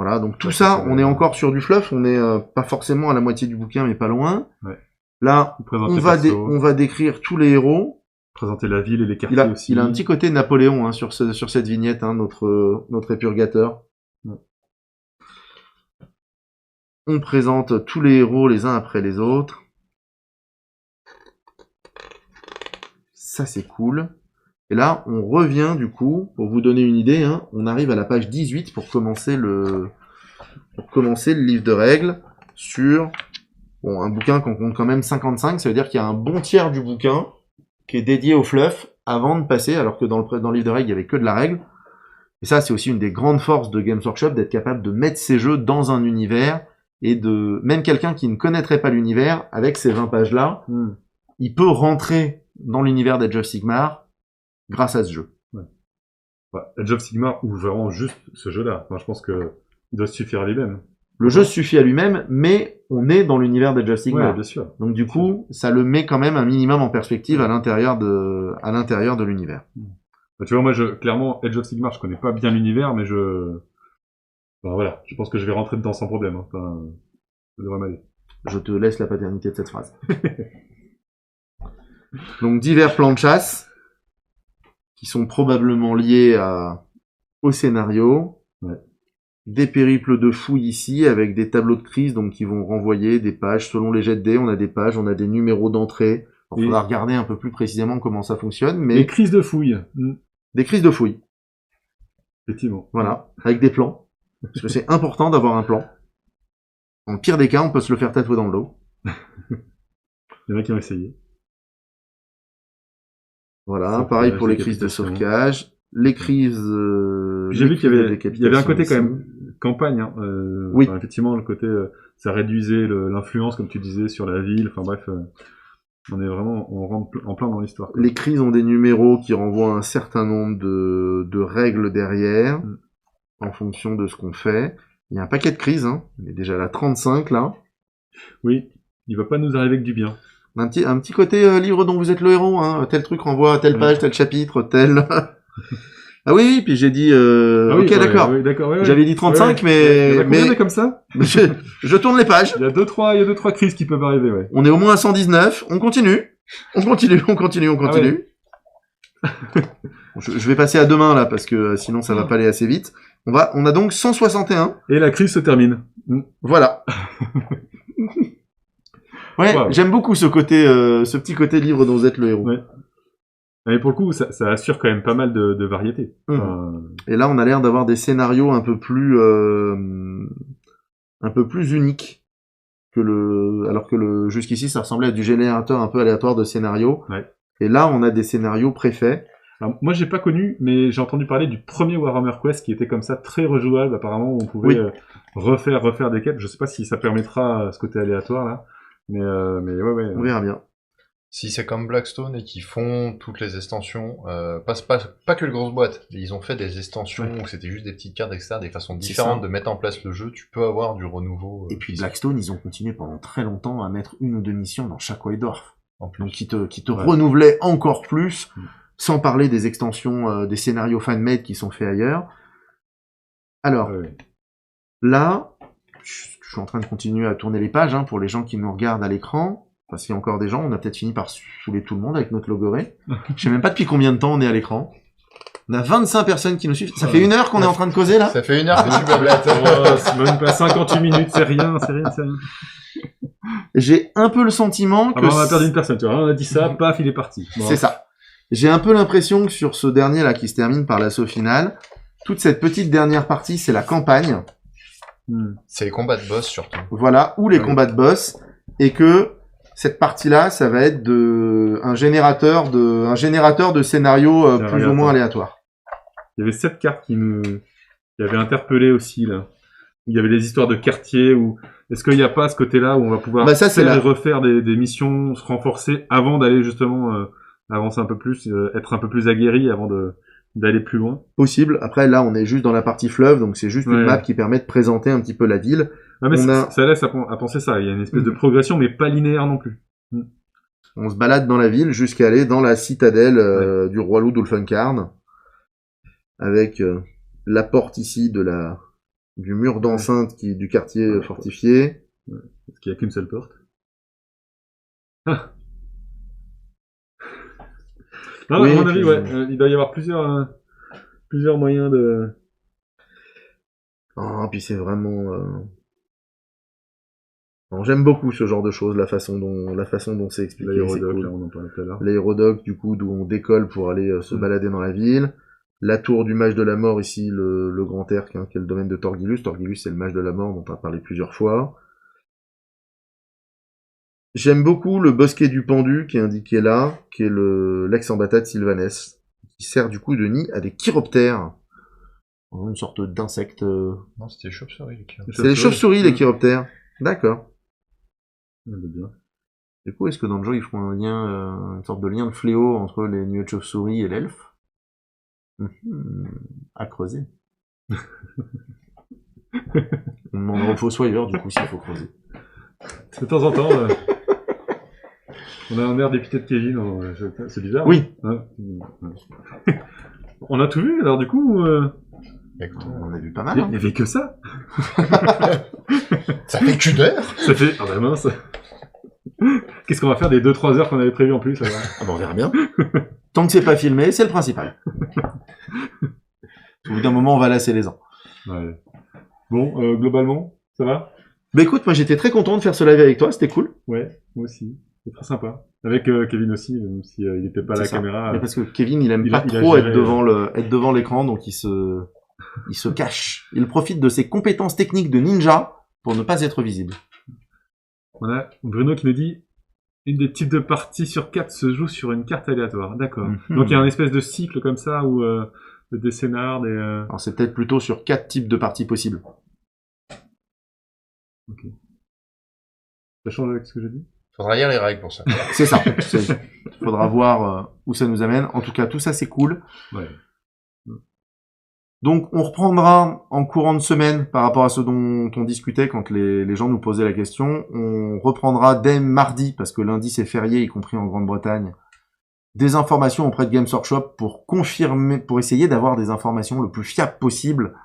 Voilà, donc tout Ouais, ça, c'est on est encore sur du fluff, on est pas forcément à la moitié du bouquin, mais pas loin. Ouais. Là, Présenter on va décrire tous les héros. présenter la ville et les quartiers aussi. Il a un petit côté Napoléon hein, sur cette vignette, hein, notre épurgateur. Ouais. On présente tous les héros les uns après les autres. Ça, c'est cool. Et là, on revient du coup, pour vous donner une idée, hein, on arrive à la page 18 pour commencer le livre de règles sur un bouquin qu'on compte quand même 55. Ça veut dire qu'il y a un bon tiers du bouquin qui est dédié au fluff avant de passer, alors que dans le livre de règles, il y avait que de la règle. Et ça, c'est aussi une des grandes forces de Games Workshop, d'être capable de mettre ses jeux dans un univers et de même quelqu'un qui ne connaîtrait pas l'univers, avec ces 20 pages-là, il peut rentrer dans l'univers d'Age of Sigmar grâce à ce jeu. Ouais. Age of Sigmar ou vraiment juste ce jeu-là. Enfin, je pense que il doit suffire à lui-même. Le jeu suffit à lui-même, mais on est dans l'univers d'Age of Sigmar. Ouais, bien sûr. Donc du coup, ça le met quand même un minimum en perspective à l'intérieur de l'univers. Bah, tu vois, moi, clairement, Age of Sigmar, je connais pas bien l'univers, mais enfin, voilà, je pense que je vais rentrer dedans sans problème. Hein. Enfin, ça devrait m'aller. Je te laisse la paternité de cette phrase. Donc divers plans de chasse qui sont probablement liés au scénario. Ouais. Des périples de fouilles ici avec des tableaux de crise donc qui vont renvoyer des pages selon les jets de dés. On a des pages, on a des numéros d'entrée. Il faudra regarder un peu plus précisément comment ça fonctionne. Mais des crises de fouilles. Des crises de fouilles. Effectivement. Voilà, avec des plans. Parce que c'est important d'avoir un plan. En pire des cas, on peut se le faire tatouer dans le dos. Il y en a qui ont essayé. Voilà, pareil pour les crises de sauvetage. Les crises... J'ai vu qu'il y avait un côté quand même campagne. Hein. Oui. Enfin, effectivement, le côté... ça réduisait l'influence, comme tu disais, sur la ville. Enfin bref, on rentre en plein dans l'histoire. Les crises ont des numéros qui renvoient à un certain nombre de règles derrière, en fonction de ce qu'on fait. Il y a un paquet de crises, hein. On est déjà à la 35, là. Oui, il va pas nous arriver que du bien. Un petit côté livre dont vous êtes le héros, hein. Tel truc renvoie à telle page, tel chapitre, tel... Ah oui, puis j'ai dit... ok, d'accord. Oui, d'accord. Ouais, j'avais dit 35, mais... Il y en a combien comme ça je tourne les pages. Il y a deux, trois crises qui peuvent arriver, ouais. On est au moins à 119, on continue. On continue. Ah ouais. Je vais passer à demain, là, parce que sinon ça va pas aller assez vite. On a donc 161. Et la crise se termine. Voilà. Ouais, wow. J'aime beaucoup ce petit côté livre dont vous êtes le héros. Ouais. Mais pour le coup, ça assure quand même pas mal de variété. Et là, on a l'air d'avoir des scénarios un peu plus uniques alors que jusqu'ici, ça ressemblait à du générateur un peu aléatoire de scénarios. Ouais. Et là, on a des scénarios préfaits. Alors, moi, j'ai pas connu, mais j'ai entendu parler du premier Warhammer Quest qui était comme ça, très rejouable, apparemment, où on pouvait refaire des quêtes. Je sais pas si ça permettra ce côté aléatoire, là. Mais ouais. On verra bien. Si c'est comme Blackstone et qu'ils font toutes les extensions, pas que les grosses boîtes, ils ont fait des extensions où c'était juste des petites cartes, etc., des façons différentes de mettre en place le jeu, tu peux avoir du renouveau. Et puis Blackstone, ils ont continué pendant très longtemps à mettre une ou deux missions dans chaque Waydorf. Donc qui te renouvelaient encore plus, sans parler des extensions, des scénarios fan-made qui sont faits ailleurs. Alors, là, je suis en train de continuer à tourner les pages, hein, pour les gens qui nous regardent à l'écran. Parce qu'il y a encore des gens, on a peut-être fini par saouler tout le monde avec notre logoré. Je sais même pas depuis combien de temps on est à l'écran. On a 25 personnes qui nous suivent. Ça fait 1 heure qu'on est en train de causer, là? Ça fait 1 heure que tu blablate. C'est même pas 58 minutes, c'est rien. J'ai un peu le sentiment que... on a perdu une personne, tu vois. On a dit ça, paf, il est parti. Bon. C'est ça. J'ai un peu l'impression que sur ce dernier, là, qui se termine par l'assaut final, toute cette petite dernière partie, c'est la campagne. C'est les combats de boss, surtout. Voilà, ou les combats de boss. Et que... cette partie-là, ça va être un générateur de scénarios plus ou moins aléatoires. Il y avait 7 cartes qui avaient interpellé aussi, là. Il y avait des histoires de quartiers est-ce qu'il n'y a pas ce côté-là où on va pouvoir refaire des missions, se renforcer avant d'aller justement avancer un peu plus, être un peu plus aguerri avant d'aller plus loin? Possible. Après, là, on est juste dans la partie fleuve, donc c'est juste une map qui permet de présenter un petit peu la ville. Ah, mais ça laisse à penser ça. Il y a une espèce de progression, mais pas linéaire non plus. On se balade dans la ville jusqu'à aller dans la citadelle du roi loup d'Ulfenkarn, avec la porte ici de du mur d'enceinte du quartier fortifié. Parce qu'il n'y a qu'une seule porte. Ah. Non, Oui, à mon avis, puis- ouais, il doit y avoir plusieurs moyens de... Ah, puis c'est vraiment... non, j'aime beaucoup ce genre de choses, la façon dont c'est expliqué, c'est L'aérodoc, cool. là, on en parlait tout à l'heure. L'aérodoc, du coup, d'où on décolle pour aller se balader dans la ville. La tour du mage de la mort, ici, le Grand Air, qui est le domaine de Torgilus. Torgilus, c'est le mage de la mort dont on a parlé plusieurs fois. J'aime beaucoup le bosquet du pendu qui est indiqué là, qui est l'ex-embata de Sylvanès, qui sert du coup de nid à des chiroptères. Une sorte d'insecte. Non, c'était les chauves-souris. C'est les chauves-souris, les chiroptères. D'accord. Bien. Du coup, est-ce que dans le jeu, ils font un lien, une sorte de lien de fléau entre les nuées de chauve-souris et l'elfe? À creuser. On demandera au fossoyeur, du coup, s'il faut creuser. De temps en temps, on a un air d'épithète de Kevin, c'est bizarre. Oui. Hein. On a tout vu, alors du coup... Écoute, On a vu pas Il mal. y Hein. avait que ça. ça fait qu'une heure. Ça fait... Ah bah mince. Qu'est-ce qu'on va faire des 2-3 heures qu'on avait prévues en plus alors Ah bah on verra bien. Tant que c'est pas filmé, c'est le principal. Au bout d'un moment, on va lasser les ans. Ouais. Bon, globalement, ça va? Bah écoute, moi j'étais très content de faire ce live avec toi, c'était cool. Ouais, moi aussi. C'est très sympa. Avec Kevin aussi, même si il n'était pas à la C'est ça. caméra. Mais parce que Kevin, il aime il pas a trop géré, être devant l'écran, donc il se cache. Il profite de ses compétences techniques de ninja pour ne pas être visible. On a Bruno qui nous dit une des types de parties sur 4 se joue sur une carte aléatoire. D'accord. Mhm. Donc il y a un espèce de cycle comme ça où des scénars, des... Alors c'est peut-être plutôt sur 4 types de parties possibles. Ça change avec ce que j'ai dit? Faudra lire les règles pour ça. C'est ça. Faudra voir où ça nous amène. En tout cas, tout ça c'est cool. Ouais. Donc on reprendra en courant de semaine par rapport à ce dont on discutait quand les gens nous posaient la question. On reprendra dès mardi, parce que lundi c'est férié, y compris en Grande-Bretagne, des informations auprès de Games Workshop pour confirmer, pour essayer d'avoir des informations le plus fiables possible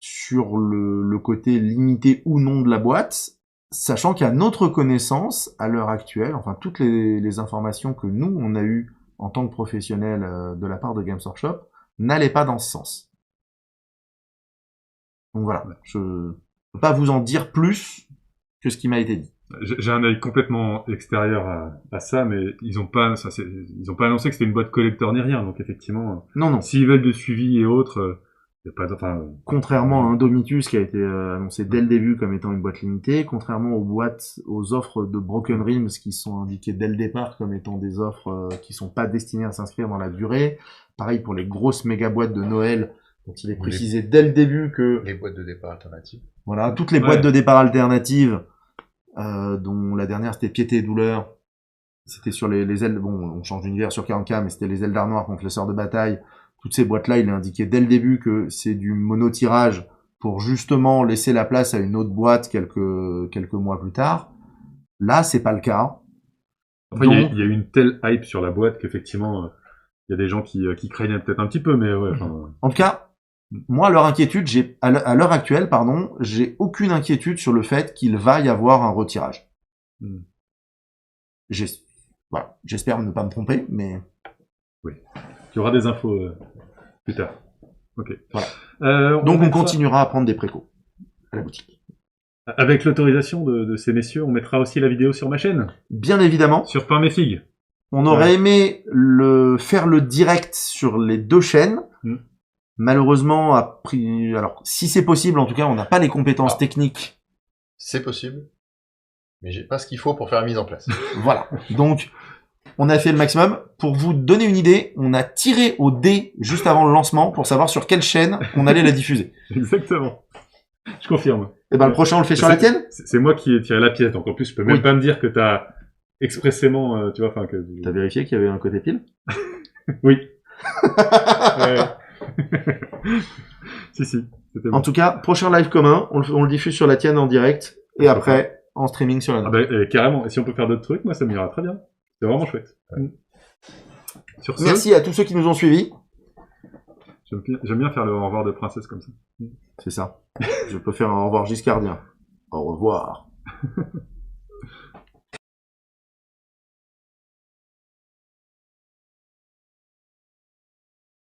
sur le côté limité ou non de la boîte, sachant qu'à notre connaissance, à l'heure actuelle, enfin toutes les informations que nous on a eues en tant que professionnels de la part de Games Workshop, n'allez pas dans ce sens. Donc voilà, je ne peux pas vous en dire plus que ce qui m'a été dit. J'ai un œil complètement extérieur à ça, mais ils ont pas annoncé que c'était une boîte collector ni rien, donc effectivement, Non. s'ils veulent de suivi et autres, y a pas Contrairement à Indomitus qui a été annoncé dès le début comme étant une boîte limitée, contrairement aux offres de Broken Realms qui sont indiquées dès le départ comme étant des offres qui sont pas destinées à s'inscrire dans la durée. Pareil pour les grosses méga boîtes de Noël, dont il est précisé dès le début que les boîtes de départ alternatives. Voilà, toutes les boîtes de départ alternatives, dont la dernière c'était Piété et Douleur, c'était sur les ailes, bon, on change d'univers sur 40K, mais c'était les ailes d'art noir contre le sort de bataille. Toutes ces boîtes-là, il est indiqué dès le début que c'est du mono-tirage pour justement laisser la place à une autre boîte quelques mois plus tard. Là, c'est pas le cas. Après, il y a eu une telle hype sur la boîte qu'effectivement, il y a des gens qui craignent peut-être un petit peu, mais ouais. En tout cas, moi, à l'heure actuelle, j'ai aucune inquiétude sur le fait qu'il va y avoir un retirage. Voilà, j'espère ne pas me tromper, mais... Oui. Il y aura des infos plus tard. Ok. Voilà. Donc on continuera à prendre des précos à la boutique. Avec l'autorisation de ces messieurs, on mettra aussi la vidéo sur ma chaîne. Bien évidemment. Sur Pain mes figues. On aurait aimé faire le direct sur les deux chaînes. Malheureusement, alors si c'est possible, en tout cas, on n'a pas les compétences techniques. C'est possible, mais j'ai pas ce qu'il faut pour faire la mise en place. Voilà. Donc, on a fait le maximum. Pour vous donner une idée, on a tiré au dé juste avant le lancement pour savoir sur quelle chaîne on allait la diffuser. Exactement. Je confirme. Et le prochain, on le fait sur la tienne? C'est moi qui ai tiré la pièce, donc en plus, je peux même pas me dire que t'as expressément, tu vois, enfin que... T'as vérifié qu'il y avait un côté pile? Oui. Si. En tout cas, prochain live commun, on le diffuse sur la tienne en direct, et après, en streaming sur la nôtre. Carrément. Et si on peut faire d'autres trucs, moi, ça m'ira très bien. C'est vraiment chouette. Sur ce, merci à tous ceux qui nous ont suivis. J'aime bien faire le au revoir de princesse comme ça. C'est ça. Je peux faire un au revoir giscardien. Au revoir.